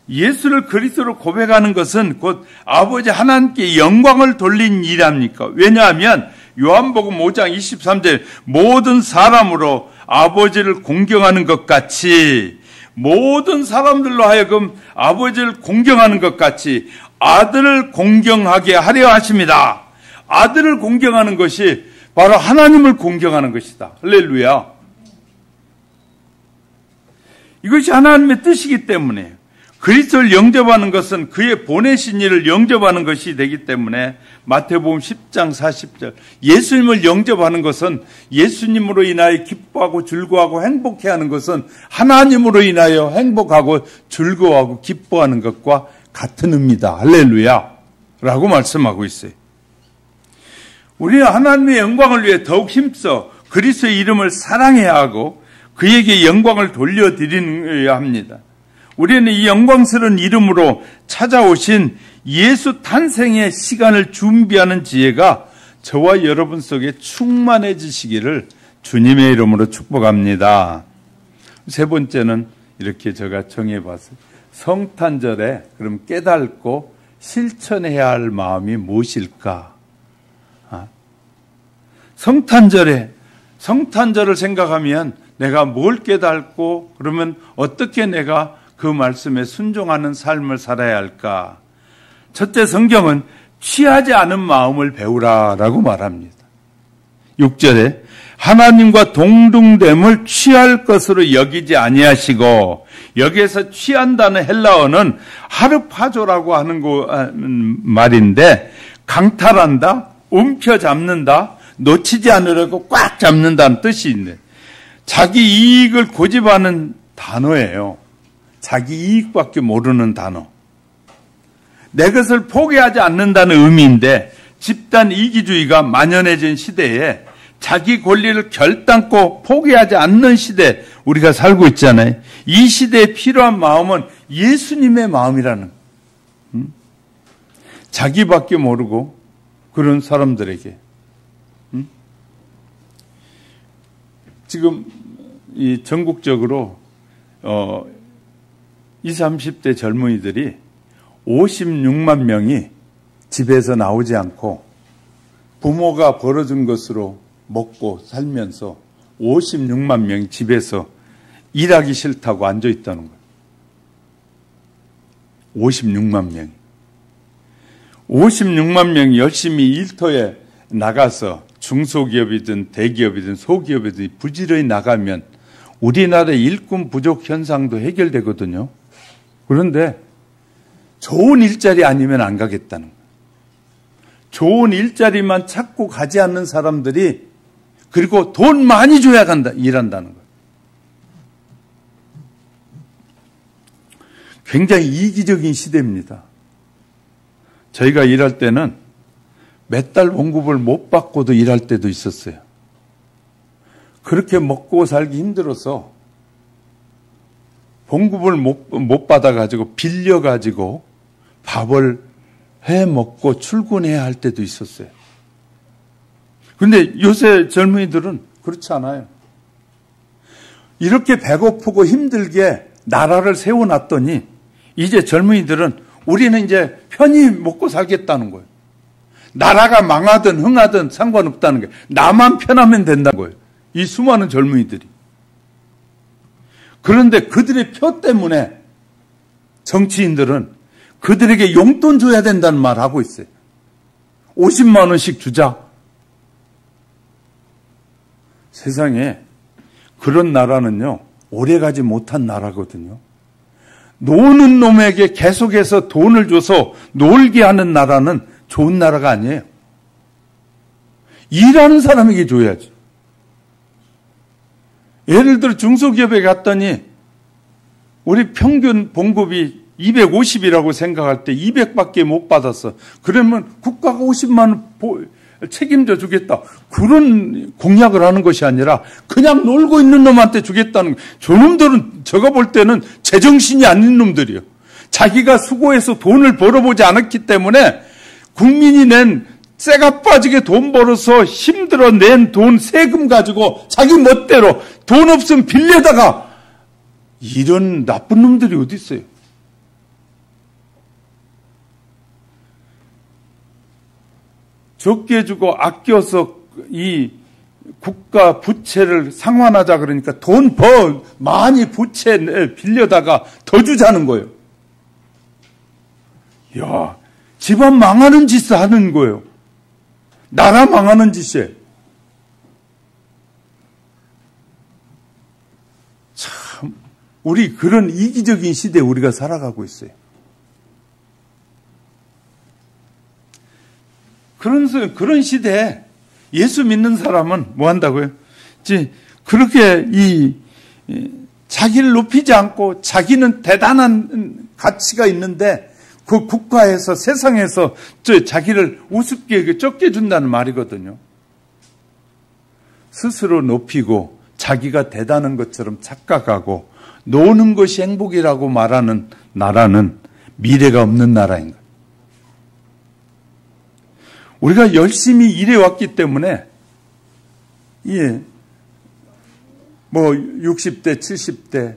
예수를 그리스도로 고백하는 것은 곧 아버지 하나님께 영광을 돌린 일입니까? 왜냐하면 요한복음 5장 23절 모든 사람으로 아버지를 공경하는 것 같이 모든 사람들로 하여금 아버지를 공경하는 것 같이 아들을 공경하게 하려 하십니다. 아들을 공경하는 것이 바로 하나님을 공경하는 것이다. 할렐루야. 이것이 하나님의 뜻이기 때문에 그리스도를 영접하는 것은 그의 보내신 일을 영접하는 것이 되기 때문에 마태복음 10장 40절 예수님을 영접하는 것은 예수님으로 인하여 기뻐하고 즐거워하고 행복해하는 것은 하나님으로 인하여 행복하고 즐거워하고 기뻐하는 것과 같은 의미다. 할렐루야 라고 말씀하고 있어요. 우리는 하나님의 영광을 위해 더욱 힘써 그리스도의 이름을 사랑해야 하고 그에게 영광을 돌려드려야 합니다. 우리는 이 영광스러운 이름으로 찾아오신 예수 탄생의 시간을 준비하는 지혜가 저와 여러분 속에 충만해지시기를 주님의 이름으로 축복합니다. 세 번째는 이렇게 제가 정해봤어요. 성탄절에 그럼 깨닫고 실천해야 할 마음이 무엇일까? 성탄절을 생각하면 내가 뭘 깨닫고 그러면 어떻게 내가 그 말씀에 순종하는 삶을 살아야 할까? 첫째, 성경은 취하지 않은 마음을 배우라라고 말합니다. 6절에 하나님과 동등됨을 취할 것으로 여기지 아니하시고, 여기에서 취한다는 헬라어는 하르파조라고 하는 말인데 강탈한다, 움켜잡는다, 놓치지 않으려고 꽉 잡는다는 뜻이 있네. 자기 이익을 고집하는 단어예요. 자기 이익밖에 모르는 단어. 내 것을 포기하지 않는다는 의미인데 집단 이기주의가 만연해진 시대에 자기 권리를 결단코 포기하지 않는 시대 우리가 살고 있잖아요. 이 시대에 필요한 마음은 예수님의 마음이라는 자기밖에 모르고 그런 사람들에게 지금 이 전국적으로 20, 30대 젊은이들이 56만 명이 집에서 나오지 않고 부모가 벌어준 것으로 먹고 살면서 56만 명이 집에서 일하기 싫다고 앉아 있다는 거예요. 56만 명이. 56만 명이 열심히 일터에 나가서 중소기업이든 대기업이든 소기업이든 부지런히 나가면 우리나라의 일꾼 부족 현상도 해결되거든요. 그런데 좋은 일자리 아니면 안 가겠다는 거예요. 좋은 일자리만 찾고 가지 않는 사람들이 그리고 돈 많이 줘야 일한다는 거예요. 굉장히 이기적인 시대입니다. 저희가 일할 때는 몇 달 봉급을 못 받고도 일할 때도 있었어요. 그렇게 먹고 살기 힘들어서 봉급을 못 받아가지고 빌려가지고 밥을 해 먹고 출근해야 할 때도 있었어요. 그런데 요새 젊은이들은 그렇지 않아요. 이렇게 배고프고 힘들게 나라를 세워놨더니 이제 젊은이들은 우리는 이제 편히 먹고 살겠다는 거예요. 나라가 망하든 흥하든 상관없다는 거예요. 나만 편하면 된다는 거예요. 이 수많은 젊은이들이. 그런데 그들의 표 때문에 정치인들은 그들에게 용돈 줘야 된다는 말 하고 있어요. 50만 원씩 주자. 세상에 그런 나라는요, 오래가지 못한 나라거든요. 노는 놈에게 계속해서 돈을 줘서 놀게 하는 나라는 좋은 나라가 아니에요. 일하는 사람에게 줘야지. 예를 들어 중소기업에 갔더니 우리 평균 봉급이 250이라고 생각할 때 200밖에 못 받았어. 그러면 국가가 50만 원 책임져 주겠다. 그런 공약을 하는 것이 아니라 그냥 놀고 있는 놈한테 주겠다는 거예요. 저놈들은 제가 볼 때는 제정신이 아닌 놈들이에요. 자기가 수고해서 돈을 벌어보지 않았기 때문에 국민이 낸 쇠가 빠지게 돈 벌어서 힘들어 낸 돈 세금 가지고 자기 멋대로 돈 없으면 빌려다가 이런 나쁜 놈들이 어디 있어요? 적게 주고 아껴서 이 국가 부채를 상환하자 그러니까 돈 많이 부채 빌려다가 더 주자는 거예요. 야, 집안 망하는 짓을 하는 거예요. 나라 망하는 짓이에요. 참, 우리 그런 이기적인 시대에 우리가 살아가고 있어요. 그런 시대에 예수 믿는 사람은 뭐 한다고요? 그렇게 자기를 높이지 않고 자기는 대단한 가치가 있는데 그 국가에서 세상에서 자기를 우습게 여겨 적게 준다는 말이거든요. 스스로 높이고 자기가 대단한 것처럼 착각하고 노는 것이 행복이라고 말하는 나라는 미래가 없는 나라인 거예요. 우리가 열심히 일해왔기 때문에, 뭐 60대, 70대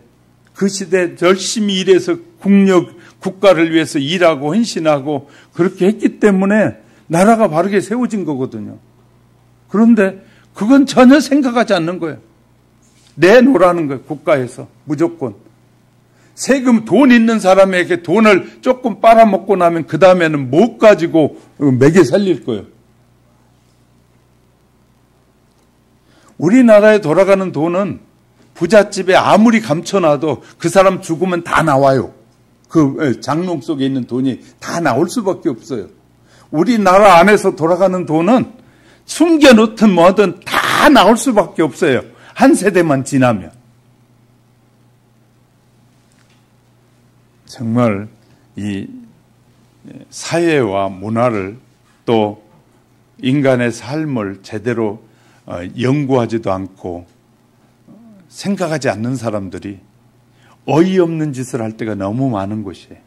그 시대 열심히 일해서 국가를 위해서 일하고 헌신하고 그렇게 했기 때문에 나라가 바르게 세워진 거거든요. 그런데 그건 전혀 생각하지 않는 거예요. 내놓으라는 거예요. 국가에서 무조건. 세금 돈 있는 사람에게 돈을 조금 빨아먹고 나면 그 다음에는 못 가지고 먹여 살릴 거예요. 우리나라에 돌아가는 돈은 부잣집에 아무리 감춰놔도 그 사람 죽으면 다 나와요. 그 장롱 속에 있는 돈이 다 나올 수밖에 없어요. 우리나라 안에서 돌아가는 돈은 숨겨놓든 뭐든 다 나올 수밖에 없어요. 한 세대만 지나면. 정말 이 사회와 문화를 또 인간의 삶을 제대로 연구하지도 않고 생각하지 않는 사람들이 어이없는 짓을 할 때가 너무 많은 곳이에요.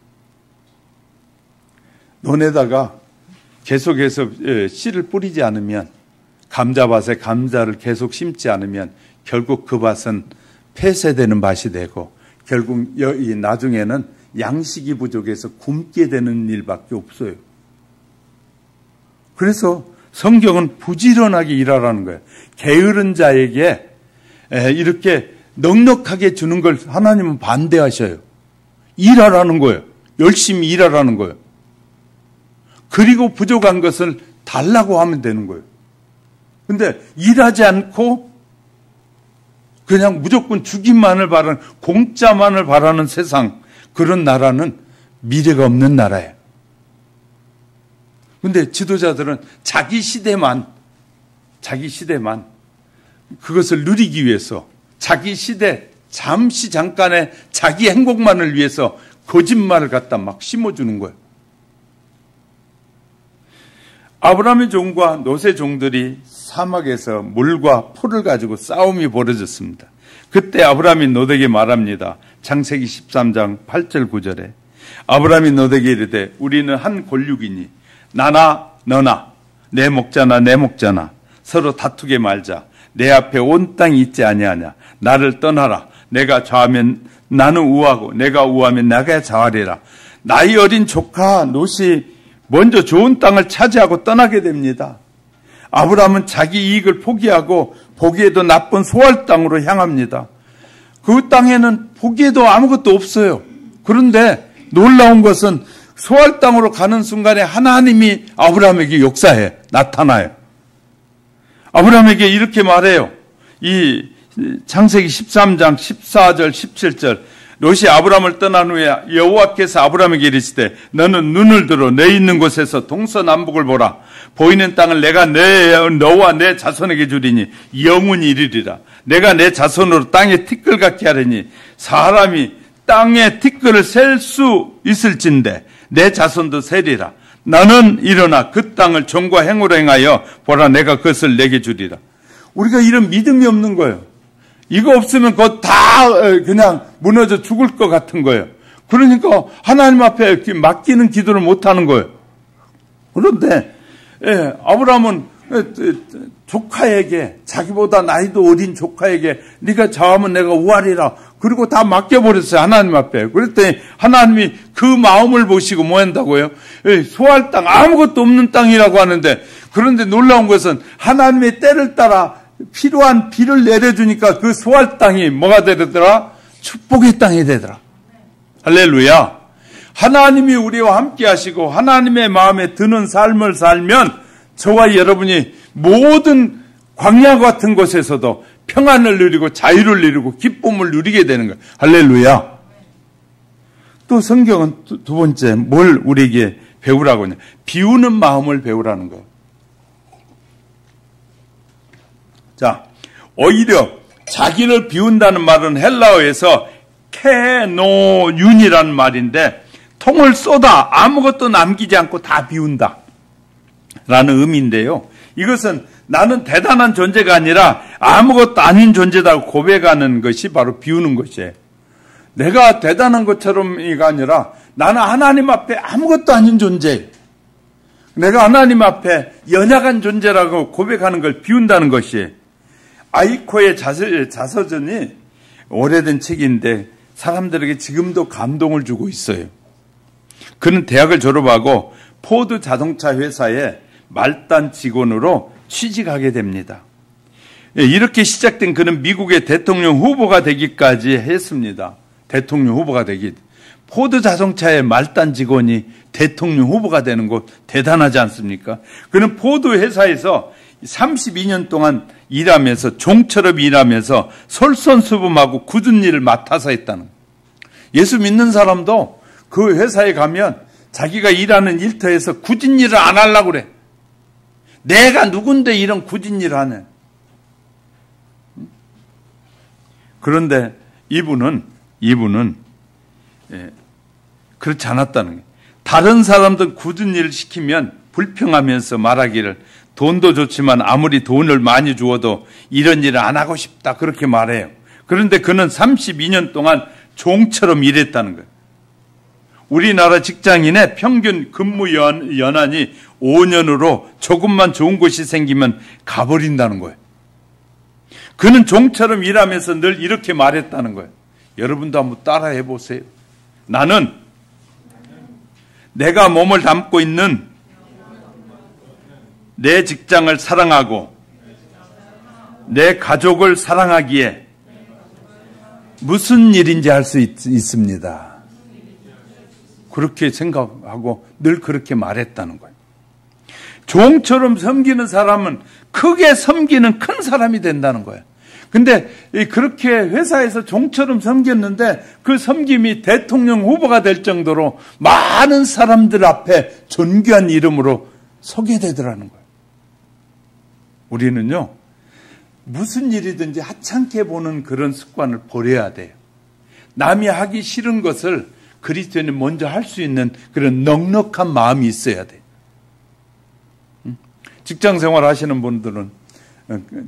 논에다가 계속해서 씨를 뿌리지 않으면, 감자밭에 감자를 계속 심지 않으면 결국 그 밭은 폐쇄되는 밭이 되고 결국 나중에는 양식이 부족해서 굶게 되는 일밖에 없어요. 그래서 성경은 부지런하게 일하라는 거예요. 게으른 자에게 이렇게 넉넉하게 주는 걸 하나님은 반대하셔요. 일하라는 거예요. 열심히 일하라는 거예요. 그리고 부족한 것을 달라고 하면 되는 거예요. 근데 일하지 않고 그냥 무조건 주기만을 바라는, 공짜만을 바라는 세상, 그런 나라는 미래가 없는 나라예요. 근데 지도자들은 자기 시대만 그것을 누리기 위해서, 자기 시대 잠시 잠깐의 자기 행복만을 위해서 거짓말을 갖다 막 심어주는 거예요. 아브라함의 종과 롯의 종들이 사막에서 물과 풀을 가지고 싸움이 벌어졌습니다. 그때 아브라함이 롯에게 말합니다. 창세기 13장 8절 9절에 아브라함이 롯에게 이르되 우리는 한 골육이니 나나 너나 내 목자나 내 목자나 서로 다투게 말자. 내 앞에 온 땅이 있지 아니하냐. 나를 떠나라. 내가 좌하면 나는 우하고 내가 우하면 내가 좌하리라. 나이 어린 조카 롯이 먼저 좋은 땅을 차지하고 떠나게 됩니다. 아브라함은 자기 이익을 포기하고 보기에도 나쁜 소알 땅으로 향합니다. 그 땅에는 보기에도 아무것도 없어요. 그런데 놀라운 것은 소알 땅으로 가는 순간에 하나님이 아브라함에게 역사해 나타나요. 아브라함에게 이렇게 말해요. 이 창세기 13장 14절 17절 롯이 아브라함을 떠난 후에 여호와께서 아브라함에게 이르시되 너는 눈을 들어 내 있는 곳에서 동서남북을 보라. 보이는 땅을 내가 너와 내 자손에게 주리니 영원히 이르리라. 내가 내 자손으로 땅에 티끌 같게 하리니 사람이 땅의 티끌을 셀 수 있을진데 내 자손도 세리라. 나는 일어나 그 땅을 정과 행으로 행하여 보라 내가 그것을 내게 주리라. 우리가 이런 믿음이 없는 거예요. 이거 없으면 그거 다 그냥 무너져 죽을 것 같은 거예요. 그러니까 하나님 앞에 맡기는 기도를 못하는 거예요. 그런데 아브라함은 조카에게, 자기보다 나이도 어린 조카에게 네가 저하면 내가 우하리라. 그리고 다 맡겨버렸어요. 하나님 앞에. 그랬더니 하나님이 그 마음을 보시고 뭐 한다고요? 소할 땅, 아무것도 없는 땅이라고 하는데, 그런데 놀라운 것은 하나님의 때를 따라 필요한 비를 내려주니까 그 소할 땅이 뭐가 되더라? 축복의 땅이 되더라. 할렐루야. 하나님이 우리와 함께 하시고 하나님의 마음에 드는 삶을 살면 저와 여러분이 모든 광야 같은 곳에서도 평안을 누리고 자유를 누리고 기쁨을 누리게 되는 거예요. 할렐루야. 또 성경은 두 번째 뭘 우리에게 배우라고 하냐. 비우는 마음을 배우라는 거예요. 자, 오히려 자기를 비운다는 말은 헬라어에서 케노윤이라는 말인데, 통을 쏟아 아무것도 남기지 않고 다 비운다 라는 의미인데요. 이것은 나는 대단한 존재가 아니라 아무것도 아닌 존재다고 고백하는 것이 바로 비우는 것이에요. 내가 대단한 것처럼이가 아니라 나는 하나님 앞에 아무것도 아닌 존재, 내가 하나님 앞에 연약한 존재라고 고백하는 걸 비운다는 것이에요. 아이코의 자서전이 오래된 책인데 사람들에게 지금도 감동을 주고 있어요. 그는 대학을 졸업하고 포드 자동차 회사에 말단 직원으로 취직하게 됩니다. 이렇게 시작된 그는 미국의 대통령 후보가 되기까지 했습니다. 대통령 후보가 되기. 포드 자동차의 말단 직원이 대통령 후보가 되는 것 대단하지 않습니까? 그는 포드 회사에서 32년 동안 일하면서, 종처럼 일하면서 솔선수범하고 굳은 일을 맡아서 했다는 거예요. 예수 믿는 사람도 그 회사에 가면 자기가 일하는 일터에서 굳은 일을 안 하려고 그래. 내가 누군데 이런 굳은 일을 하네. 그런데 이분은 그렇지 않았다는 거예요. 다른 사람들 굳은 일을 시키면 불평하면서 말하기를 돈도 좋지만 아무리 돈을 많이 주어도 이런 일을 안 하고 싶다 그렇게 말해요. 그런데 그는 32년 동안 종처럼 일했다는 거예요. 우리나라 직장인의 평균 근무 연한이 5년으로 조금만 좋은 곳이 생기면 가버린다는 거예요. 그는 종처럼 일하면서 늘 이렇게 말했다는 거예요. 여러분도 한번 따라해 보세요. 나는 내가 몸을 담고 있는 내 직장을 사랑하고 내 가족을 사랑하기에 무슨 일인지 할 수 있습니다. 그렇게 생각하고 늘 그렇게 말했다는 거예요. 종처럼 섬기는 사람은 크게 섬기는 큰 사람이 된다는 거예요. 근데 그렇게 회사에서 종처럼 섬겼는데 그 섬김이 대통령 후보가 될 정도로 많은 사람들 앞에 존귀한 이름으로 소개되더라는 거예요. 우리는요, 무슨 일이든지 하찮게 보는 그런 습관을 버려야 돼요. 남이 하기 싫은 것을 그리스도인이 먼저 할 수 있는 그런 넉넉한 마음이 있어야 돼요. 직장 생활 하시는 분들은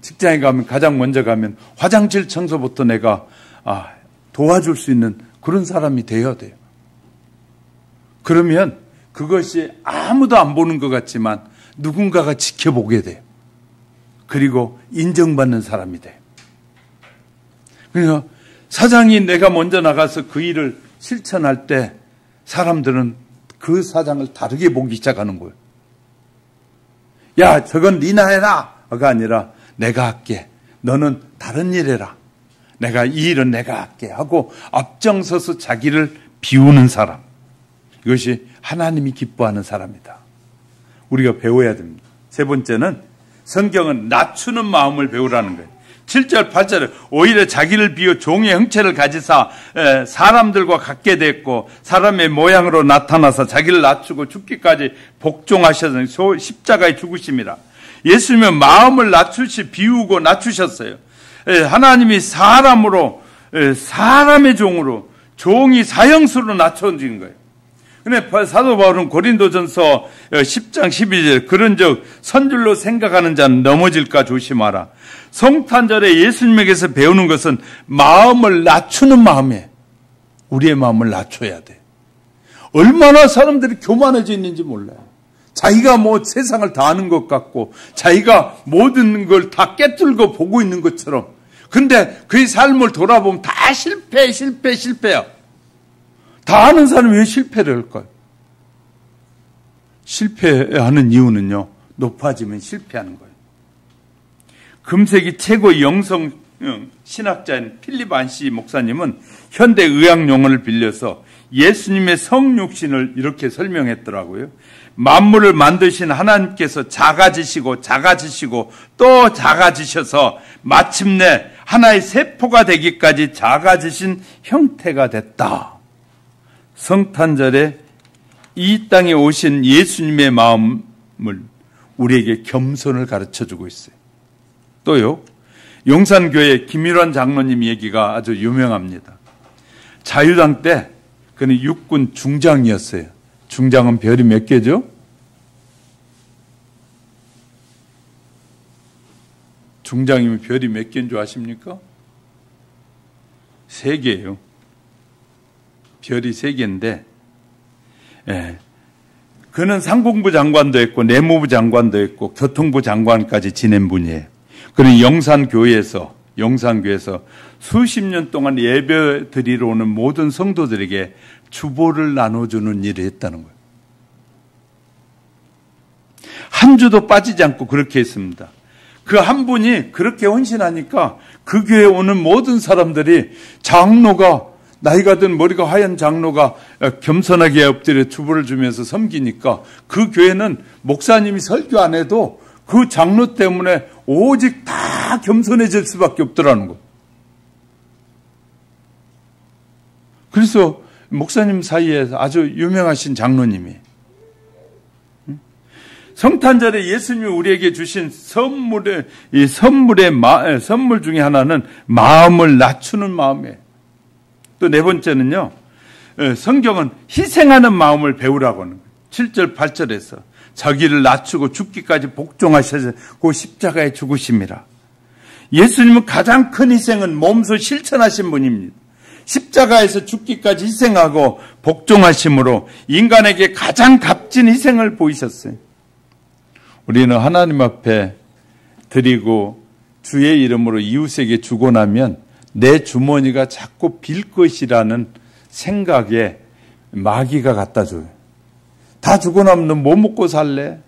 직장에 가면 가장 먼저 가면 화장실 청소부터 내가 도와줄 수 있는 그런 사람이 되어야 돼요. 그러면 그것이 아무도 안 보는 것 같지만 누군가가 지켜보게 돼요. 그리고 인정받는 사람이 돼요. 그러니까 사장이 내가 먼저 나가서 그 일을 실천할 때 사람들은 그 사장을 다르게 보기 시작하는 거예요. 야, 저건 니나 해라가 아니라 내가 할게. 너는 다른 일 해라. 내가 이 일은 내가 할게 하고 앞장서서 자기를 비우는 사람. 이것이 하나님이 기뻐하는 사람이다. 우리가 배워야 됩니다. 세 번째는 성경은 낮추는 마음을 배우라는 거예요. 7절, 8절에 오히려 자기를 비워 종의 형체를 가지사 사람들과 같게 됐고 사람의 모양으로 나타나서 자기를 낮추고 죽기까지 복종하셔서 십자가에 죽으심이라. 예수님은 마음을 낮추시 비우고 낮추셨어요. 하나님이 사람으로 사람의 종으로 종이 사형수로 낮춰진 거예요. 근데 사도 바울은 고린도전서 10장 12절 그런즉 선줄로 생각하는 자는 넘어질까 조심하라. 성탄절에 예수님에게서 배우는 것은 마음을 낮추는 마음이에요. 우리의 마음을 낮춰야 돼. 얼마나 사람들이 교만해져 있는지 몰라요. 자기가 뭐 세상을 다 아는 것 같고 자기가 모든 걸 다 깨뚫고 보고 있는 것처럼. 근데 그의 삶을 돌아보면 다 실패야. 다 아는 사람이 왜 실패를 할까요? 실패하는 이유는요, 높아지면 실패하는 거예요. 금세기 최고의 영성 신학자인 필립 안시 목사님은 현대 의학 용어를 빌려서 예수님의 성육신을 이렇게 설명했더라고요. 만물을 만드신 하나님께서 작아지시고 또 작아지셔서 마침내 하나의 세포가 되기까지 작아지신 형태가 됐다. 성탄절에 이 땅에 오신 예수님의 마음을 우리에게 겸손을 가르쳐주고 있어요. 또요, 용산교회 김일환 장로님 얘기가 아주 유명합니다. 자유당 때 그는 육군 중장이었어요. 중장은 별이 몇 개죠? 중장이면 별이 몇 개인 줄 아십니까? 3개예요. 별이 3개인데, 예. 그는 상공부 장관도 했고, 내무부 장관도 했고, 교통부 장관까지 지낸 분이에요. 그는 용산교회에서 수십 년 동안 예배 드리러 오는 모든 성도들에게 주보를 나눠주는 일을 했다는 거예요. 한 주도 빠지지 않고 그렇게 했습니다. 그 한 분이 그렇게 헌신하니까 그 교회에 오는 모든 사람들이 장로가, 나이가 든 머리가 하얀 장로가 겸손하게 엎드려 주보를 주면서 섬기니까 그 교회는 목사님이 설교 안 해도 그 장로 때문에 오직 다 겸손해질 수밖에 없더라는 거. 그래서 목사님 사이에 아주 유명하신 장로님이 성탄절에 예수님이 우리에게 주신 선물 중에 하나는 마음을 낮추는 마음이에요. 또 4번째는요, 성경은 희생하는 마음을 배우라고 하는 거예요. 7절, 8절에서 자기를 낮추고 죽기까지 복종하셔서 십자가에 죽으심이라. 예수님은 가장 큰 희생은 몸소 실천하신 분입니다. 십자가에서 죽기까지 희생하고 복종하심으로 인간에게 가장 값진 희생을 보이셨어요. 우리는 하나님 앞에 드리고 주의 이름으로 이웃에게 주고 나면 내 주머니가 자꾸 빌 것이라는 생각에 마귀가 갖다 줘요. 다 주고 나면 너 뭐 먹고 살래?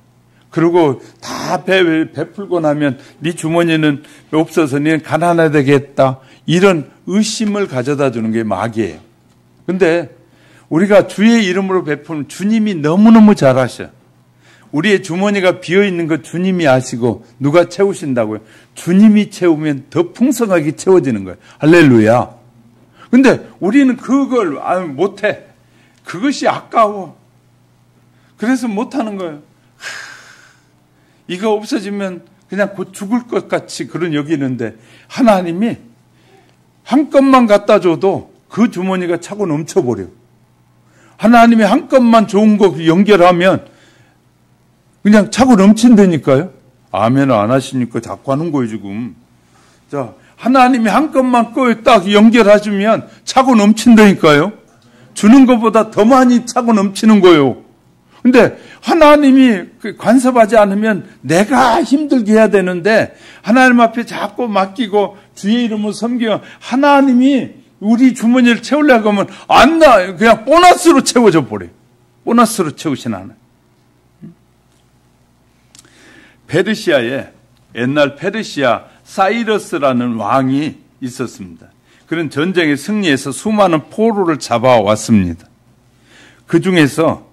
그리고 다 베풀고 나면 네 주머니는 없어서 너는 가난하되겠다. 이런 의심을 가져다 주는 게 마귀예요. 근데 우리가 주의 이름으로 베푸는 주님이 너무너무 잘 아셔. 우리의 주머니가 비어있는 거 주님이 아시고 누가 채우신다고요? 주님이 채우면 더 풍성하게 채워지는 거예요. 할렐루야. 근데 우리는 그걸 못해. 그것이 아까워. 그래서 못하는 거예요. 이거 없어지면 그냥 곧 죽을 것 같이 그런 여기는데 하나님이 한 건만 갖다 줘도 그 주머니가 차고 넘쳐버려요. 하나님이 한 건만 좋은 거 연결하면 그냥 차고 넘친다니까요. 아멘 안 하시니까 자꾸 하는 거예요 지금. 자, 하나님이 한 건만 딱 연결하시면 차고 넘친다니까요. 주는 것보다 더 많이 차고 넘치는 거예요. 근데 하나님이 간섭하지 않으면 내가 힘들게 해야 되는데 하나님 앞에 자꾸 맡기고 주의 이름으로 섬기면 하나님이 우리 주머니를 채우려고 하면 안 나. 그냥 보너스로 채워져 버려요. 보너스로 채우신 하나님. 페르시아에 옛날 페르시아 사이러스라는 왕이 있었습니다. 그런 전쟁에 승리해서 수많은 포로를 잡아왔습니다. 그 중에서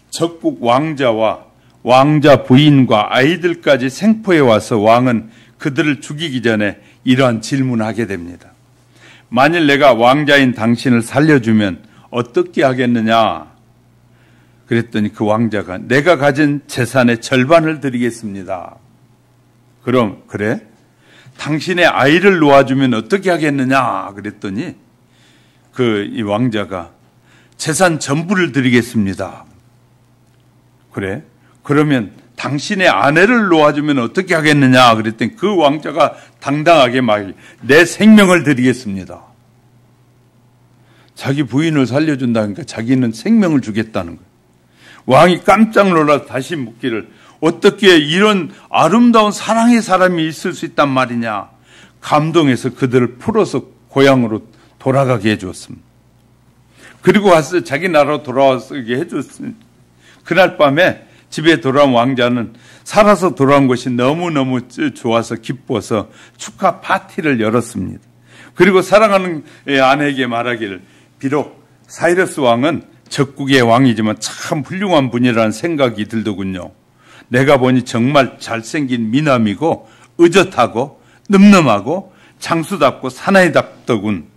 적국 왕자와 왕자 부인과 아이들까지 생포해 와서 왕은 그들을 죽이기 전에 이러한 질문을 하게 됩니다. 만일 내가 왕자인 당신을 살려주면 어떻게 하겠느냐? 그랬더니 그 왕자가 내가 가진 재산의 절반을 드리겠습니다. 그럼 그래? 당신의 아이를 놓아주면 어떻게 하겠느냐? 그랬더니 이 왕자가 재산 전부를 드리겠습니다. 그래? 그러면 당신의 아내를 놓아주면 어떻게 하겠느냐? 그랬더니 그 왕자가 당당하게 내 생명을 드리겠습니다. 자기 부인을 살려준다니까 자기는 생명을 주겠다는 거예요. 왕이 깜짝 놀라서 다시 묻기를 어떻게 이런 아름다운 사랑의 사람이 있을 수 있단 말이냐. 감동해서 그들을 풀어서 고향으로 돌아가게 해주었습니다. 그리고 와서 자기 나라로 돌아와게 해줬습니다. 그날 밤에 집에 돌아온 왕자는 살아서 돌아온 것이 너무너무 좋아서 기뻐서 축하 파티를 열었습니다. 그리고 사랑하는 아내에게 말하기를 비록 사이러스 왕은 적국의 왕이지만 참 훌륭한 분이라는 생각이 들더군요. 내가 보니 정말 잘생긴 미남이고 의젓하고 늠름하고 장수답고 사나이답더군.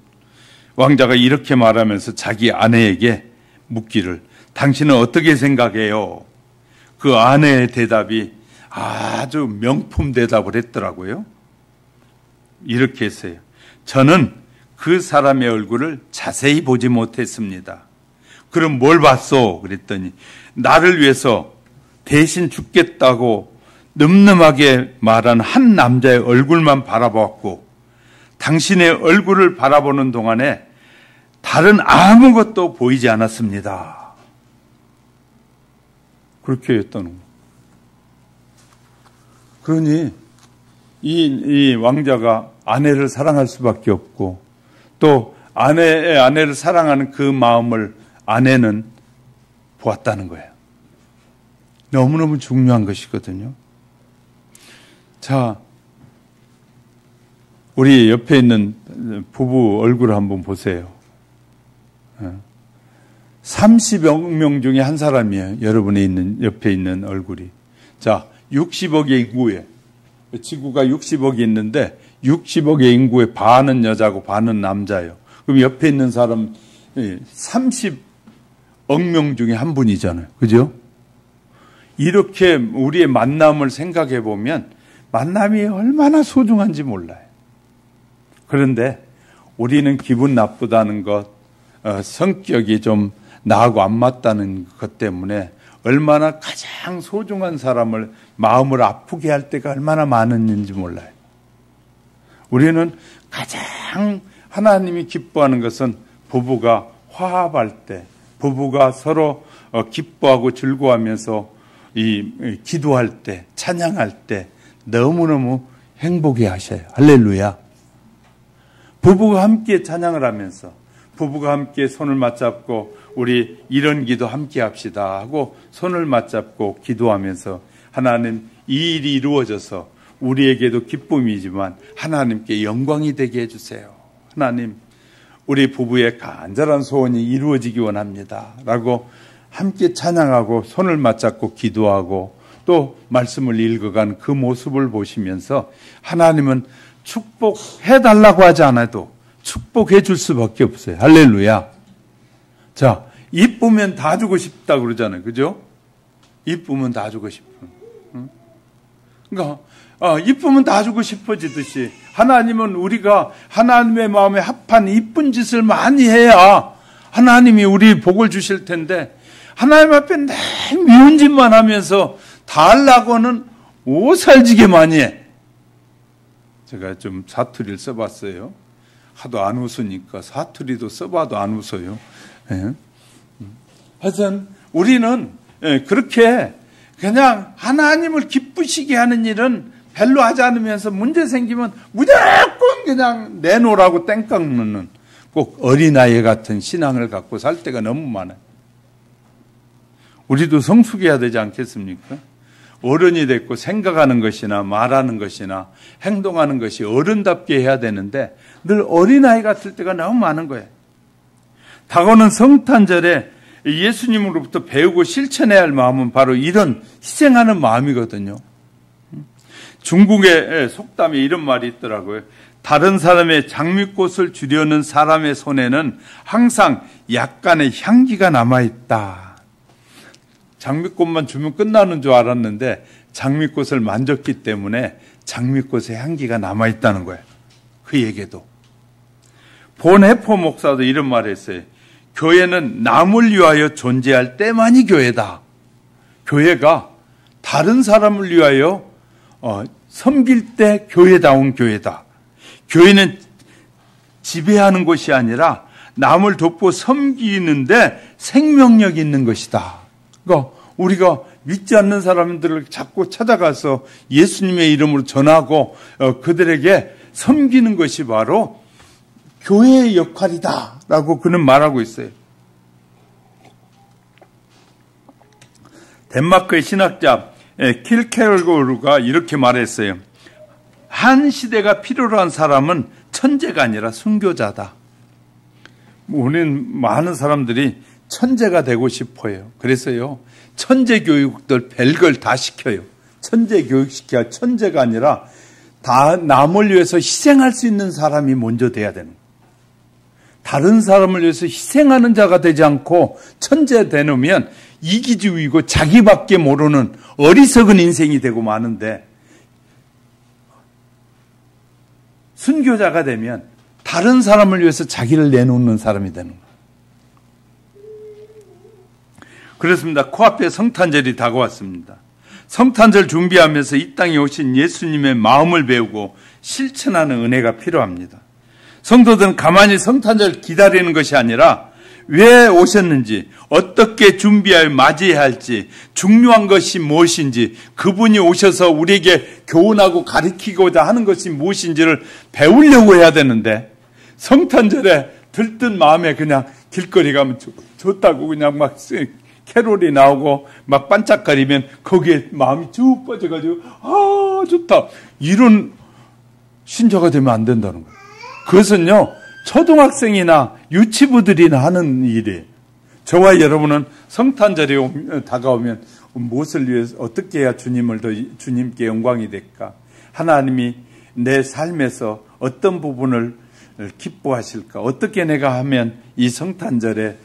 왕자가 이렇게 말하면서 자기 아내에게 묻기를 당신은 어떻게 생각해요? 그 아내의 대답이 아주 명품 대답을 했더라고요. 이렇게 했어요. 저는 그 사람의 얼굴을 자세히 보지 못했습니다. 그럼 뭘 봤어? 그랬더니 나를 위해서 대신 죽겠다고 늠름하게 말한 한 남자의 얼굴만 바라보았고 당신의 얼굴을 바라보는 동안에 다른 아무것도 보이지 않았습니다. 그렇게 했다는 거. 그러니 이 왕자가 아내를 사랑할 수밖에 없고 또 아내를 사랑하는 그 마음을 아내는 보았다는 거예요. 너무너무 중요한 것이거든요. 자, 우리 옆에 있는 부부 얼굴을 한번 보세요. 30억 명 중에 한 사람이에요. 여러분의 옆에 있는 얼굴이. 자, 60억의 인구에, 지구가 60억이 있는데 60억의 인구의 반은 여자고 반은 남자예요. 그럼 옆에 있는 사람 30억 명 중에 한 분이잖아요. 그죠? 이렇게 우리의 만남을 생각해 보면 만남이 얼마나 소중한지 몰라요. 그런데 우리는 기분 나쁘다는 것, 성격이 좀 나하고 안 맞다는 것 때문에 얼마나 가장 소중한 사람을 마음을 아프게 할 때가 얼마나 많은지 몰라요. 우리는 가장 하나님이 기뻐하는 것은 부부가 화합할 때, 부부가 서로 기뻐하고 즐거워하면서 기도할 때, 찬양할 때 너무너무 행복해 하셔요. 할렐루야. 부부가 함께 찬양을 하면서 부부가 함께 손을 맞잡고 우리 이런 기도 함께 합시다 하고 손을 맞잡고 기도하면서 하나님 이 일이 이루어져서 우리에게도 기쁨이지만 하나님께 영광이 되게 해주세요. 하나님 우리 부부의 간절한 소원이 이루어지기 원합니다 라고 함께 찬양하고 손을 맞잡고 기도하고 또 말씀을 읽어간 그 모습을 보시면서 하나님은 축복해달라고 하지 않아도 축복해 줄 수밖에 없어요. 할렐루야. 자, 이쁘면 다 주고 싶다 그러잖아요. 그죠? 이쁘면 다 주고 싶은. 응? 그러니까 이쁘면 다 주고 싶어지듯이 하나님은 우리가 하나님의 마음에 합한 이쁜 짓을 많이 해야 하나님이 우리 복을 주실 텐데 하나님 앞에 늘 미운 짓만 하면서 달라고는 오살지게 많이 해. 제가 좀 사투리를 써봤어요. 하도 안 웃으니까 사투리도 써봐도 안 웃어요. 예. 하여튼 우리는 그렇게 그냥 하나님을 기쁘시게 하는 일은 별로 하지 않으면서 문제 생기면 무조건 그냥 내놓으라고 땡깡 넣는 꼭 어린아이 같은 신앙을 갖고 살 때가 너무 많아요. 우리도 성숙해야 되지 않겠습니까? 어른이 됐고 생각하는 것이나 말하는 것이나 행동하는 것이 어른답게 해야 되는데 늘 어린아이 같을 때가 너무 많은 거예요. 다가오는 성탄절에 예수님으로부터 배우고 실천해야 할 마음은 바로 이런 희생하는 마음이거든요. 중국의 속담에 이런 말이 있더라고요. 다른 사람의 장미꽃을 주려는 사람의 손에는 항상 약간의 향기가 남아있다. 장미꽃만 주면 끝나는 줄 알았는데 장미꽃을 만졌기 때문에 장미꽃의 향기가 남아있다는 거예요. 그에게도. 보네포 목사도 이런 말을 했어요. 교회는 남을 위하여 존재할 때만이 교회다. 교회가 다른 사람을 위하여 섬길 때 교회다운 교회다. 교회는 지배하는 것이 아니라 남을 돕고 섬기는데 생명력이 있는 것이다. 그러니까 우리가 믿지 않는 사람들을 자꾸 찾아가서 예수님의 이름으로 전하고 그들에게 섬기는 것이 바로 교회의 역할이다 라고 그는 말하고 있어요. 덴마크의 신학자 킬케르고르가 이렇게 말했어요. 한 시대가 필요로 한 사람은 천재가 아니라 순교자다. 우리는 많은 사람들이 천재가 되고 싶어요. 그래서요, 천재 교육들 별걸 다 시켜요. 천재 교육 시켜야 천재가 아니라 다 남을 위해서 희생할 수 있는 사람이 먼저 돼야 되는 거예요. 다른 사람을 위해서 희생하는 자가 되지 않고 천재 되놓으면 이기주의고 자기밖에 모르는 어리석은 인생이 되고 마는데, 순교자가 되면 다른 사람을 위해서 자기를 내놓는 사람이 되는 거예요. 그렇습니다. 코앞에 성탄절이 다가왔습니다. 성탄절 준비하면서 이 땅에 오신 예수님의 마음을 배우고 실천하는 은혜가 필요합니다. 성도들은 가만히 성탄절 기다리는 것이 아니라 왜 오셨는지, 어떻게 준비하여 맞이해야 할지, 중요한 것이 무엇인지, 그분이 오셔서 우리에게 교훈하고 가르치고자 하는 것이 무엇인지를 배우려고 해야 되는데, 성탄절에 들뜬 마음에 그냥 길거리 가면 좋다고 그냥 막 캐롤이 나오고 막 반짝거리면 거기에 마음이 쭉 빠져가지고 좋다, 이런 신자가 되면 안 된다는 거예요. 그것은요, 초등학생이나 유치부들이나 하는 일이에요. 저와 여러분은 성탄절이 다가오면 무엇을 위해서 어떻게 해야 주님께 영광이 될까? 하나님이 내 삶에서 어떤 부분을 기뻐하실까? 어떻게 내가 하면 이 성탄절에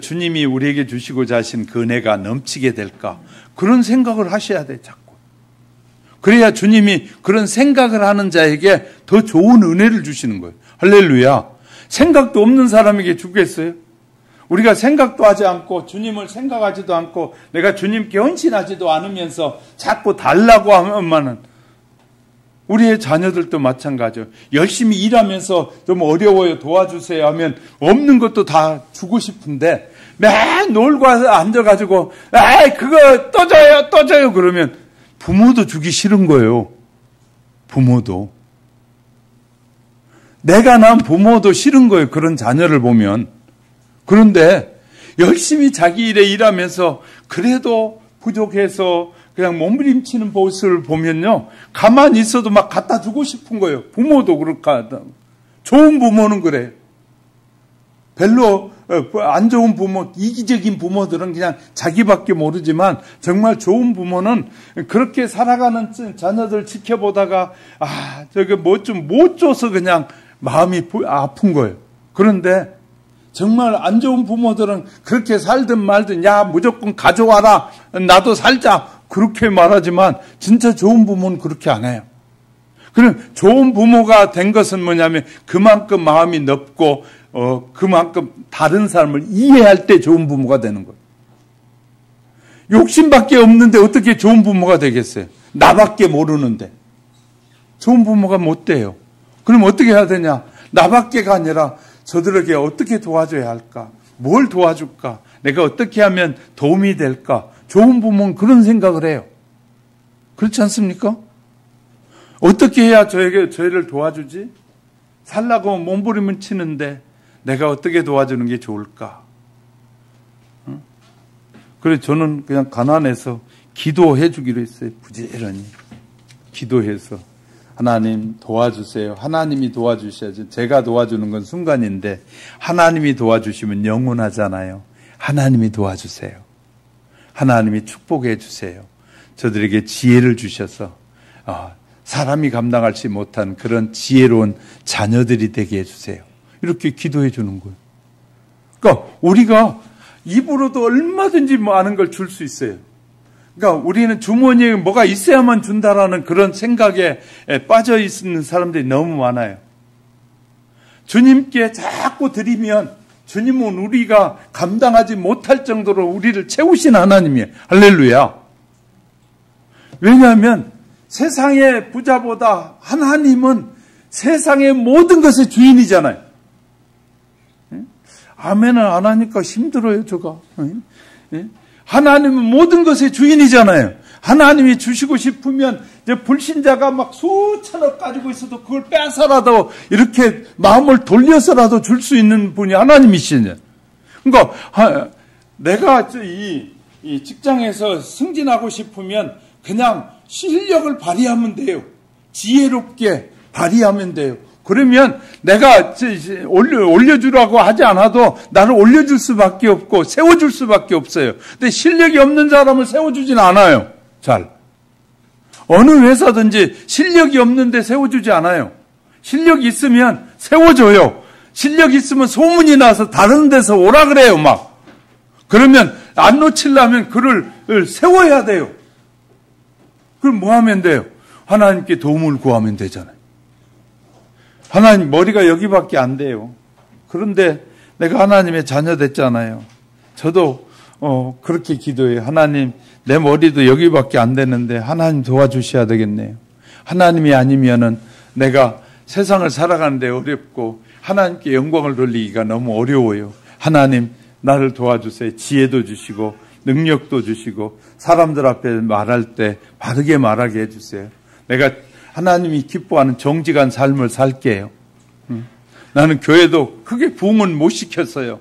주님이 우리에게 주시고자 하신 그 은혜가 넘치게 될까? 그런 생각을 하셔야 돼, 자꾸. 그래야 주님이 그런 생각을 하는 자에게 더 좋은 은혜를 주시는 거예요. 할렐루야. 생각도 없는 사람에게 주겠어요? 우리가 생각도 하지 않고 주님을 생각하지도 않고 내가 주님께 헌신하지도 않으면서 자꾸 달라고 하면은, 우리의 자녀들도 마찬가지예요. 열심히 일하면서 좀 어려워요, 도와주세요 하면 없는 것도 다 주고 싶은데 맨 놀고 앉아가지고 그거 또 줘요 그러면 부모도 주기 싫은 거예요. 부모도. 내가 낳은 부모도 싫은 거예요, 그런 자녀를 보면. 그런데 열심히 자기 일에 일하면서 그래도 부족해서 그냥 몸부림치는 모습을 보면요, 가만히 있어도 막 갖다 주고 싶은 거예요. 부모도 그럴까. 좋은 부모는 그래. 별로 안 좋은 부모, 이기적인 부모들은 그냥 자기밖에 모르지만, 정말 좋은 부모는 그렇게 살아가는 자녀들 지켜보다가 저게 뭐 좀 못 줘서 그냥 마음이 아픈 거예요. 그런데 정말 안 좋은 부모들은 그렇게 살든 말든 야 무조건 가져와라, 나도 살자, 그렇게 말하지만 진짜 좋은 부모는 그렇게 안 해요. 그럼 좋은 부모가 된 것은 뭐냐면 그만큼 마음이 넓고 그만큼 다른 사람을 이해할 때 좋은 부모가 되는 거예요. 욕심밖에 없는데 어떻게 좋은 부모가 되겠어요? 나밖에 모르는데. 좋은 부모가 못 돼요. 그럼 어떻게 해야 되냐? 나밖에가 아니라 저들에게 어떻게 도와줘야 할까? 뭘 도와줄까? 내가 어떻게 하면 도움이 될까? 좋은 부모는 그런 생각을 해요. 그렇지 않습니까? 어떻게 해야 저희를 도와주지? 살라고 몸부림을 치는데 내가 어떻게 도와주는 게 좋을까? 그래서 저는 그냥 가난해서 기도해 주기로 했어요. 부지런히 기도해서 하나님 도와주세요. 하나님이 도와주셔야죠. 제가 도와주는 건 순간인데 하나님이 도와주시면 영원하잖아요. 하나님이 도와주세요. 하나님이 축복해 주세요. 저들에게 지혜를 주셔서 사람이 감당하지 못한 그런 지혜로운 자녀들이 되게 해주세요. 이렇게 기도해 주는 거예요. 그러니까 우리가 입으로도 얼마든지 많은 걸 줄 수 있어요. 그러니까 우리는 주머니에 뭐가 있어야만 준다라는 그런 생각에 빠져 있는 사람들이 너무 많아요. 주님께 자꾸 드리면 주님은 우리가 감당하지 못할 정도로 우리를 채우신 하나님이에요. 할렐루야. 왜냐하면 세상의 부자보다 하나님은 세상의 모든 것의 주인이잖아요. 아멘을 안 하니까 힘들어요, 저가. 하나님은 모든 것의 주인이잖아요. 하나님이 주시고 싶으면 이제 불신자가 막 수천억 가지고 있어도 그걸 빼서라도 이렇게 마음을 돌려서라도 줄 수 있는 분이 하나님이시냐. 그러니까 내가 이 직장에서 승진하고 싶으면 그냥 실력을 발휘하면 돼요. 지혜롭게 발휘하면 돼요. 그러면 내가 올려주라고 하지 않아도 나를 올려줄 수밖에 없고 세워줄 수밖에 없어요. 근데 실력이 없는 사람을 세워주진 않아요. 잘. 어느 회사든지 실력이 없는데 세워주지 않아요. 실력이 있으면 세워줘요. 실력이 있으면 소문이 나서 다른 데서 오라 그래요, 막. 그러면 안 놓치려면 그를 세워야 돼요. 그럼 뭐 하면 돼요? 하나님께 도움을 구하면 되잖아요. 하나님 머리가 여기밖에 안 돼요. 그런데 내가 하나님의 자녀 됐잖아요. 저도 그렇게 기도해요. 하나님, 내 머리도 여기밖에 안 되는데 하나님 도와주셔야 되겠네요. 하나님이 아니면은 내가 세상을 살아가는데 어렵고 하나님께 영광을 돌리기가 너무 어려워요. 하나님, 나를 도와주세요. 지혜도 주시고 능력도 주시고 사람들 앞에 말할 때 바르게 말하게 해주세요. 내가 하나님이 기뻐하는 정직한 삶을 살게요. 나는 교회도 크게 부흥은 못 시켰어요.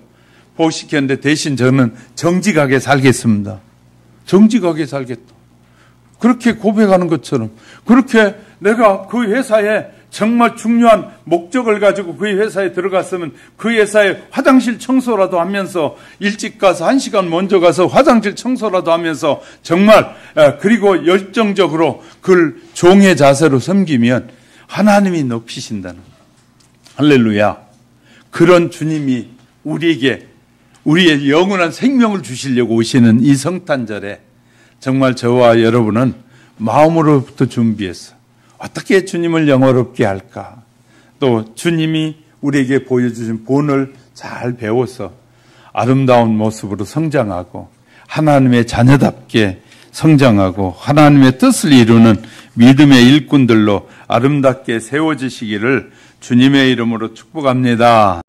못 시켰는데 대신 저는 정직하게 살겠습니다. 정직하게 살겠다. 그렇게 고백하는 것처럼 그렇게 내가 그 회사에 정말 중요한 목적을 가지고 그 회사에 들어갔으면 그 회사에 화장실 청소라도 하면서 일찍 가서 1시간 먼저 가서 화장실 청소라도 하면서 정말 그리고 열정적으로 그를 종의 자세로 섬기면 하나님이 높이신다는 할렐루야. 그런 주님이 우리에게 우리의 영원한 생명을 주시려고 오시는 이 성탄절에 정말 저와 여러분은 마음으로부터 준비해서 어떻게 주님을 영화롭게 할까? 또 주님이 우리에게 보여주신 본을 잘 배워서 아름다운 모습으로 성장하고 하나님의 자녀답게 성장하고 하나님의 뜻을 이루는 믿음의 일꾼들로 아름답게 세워지시기를 주님의 이름으로 축복합니다.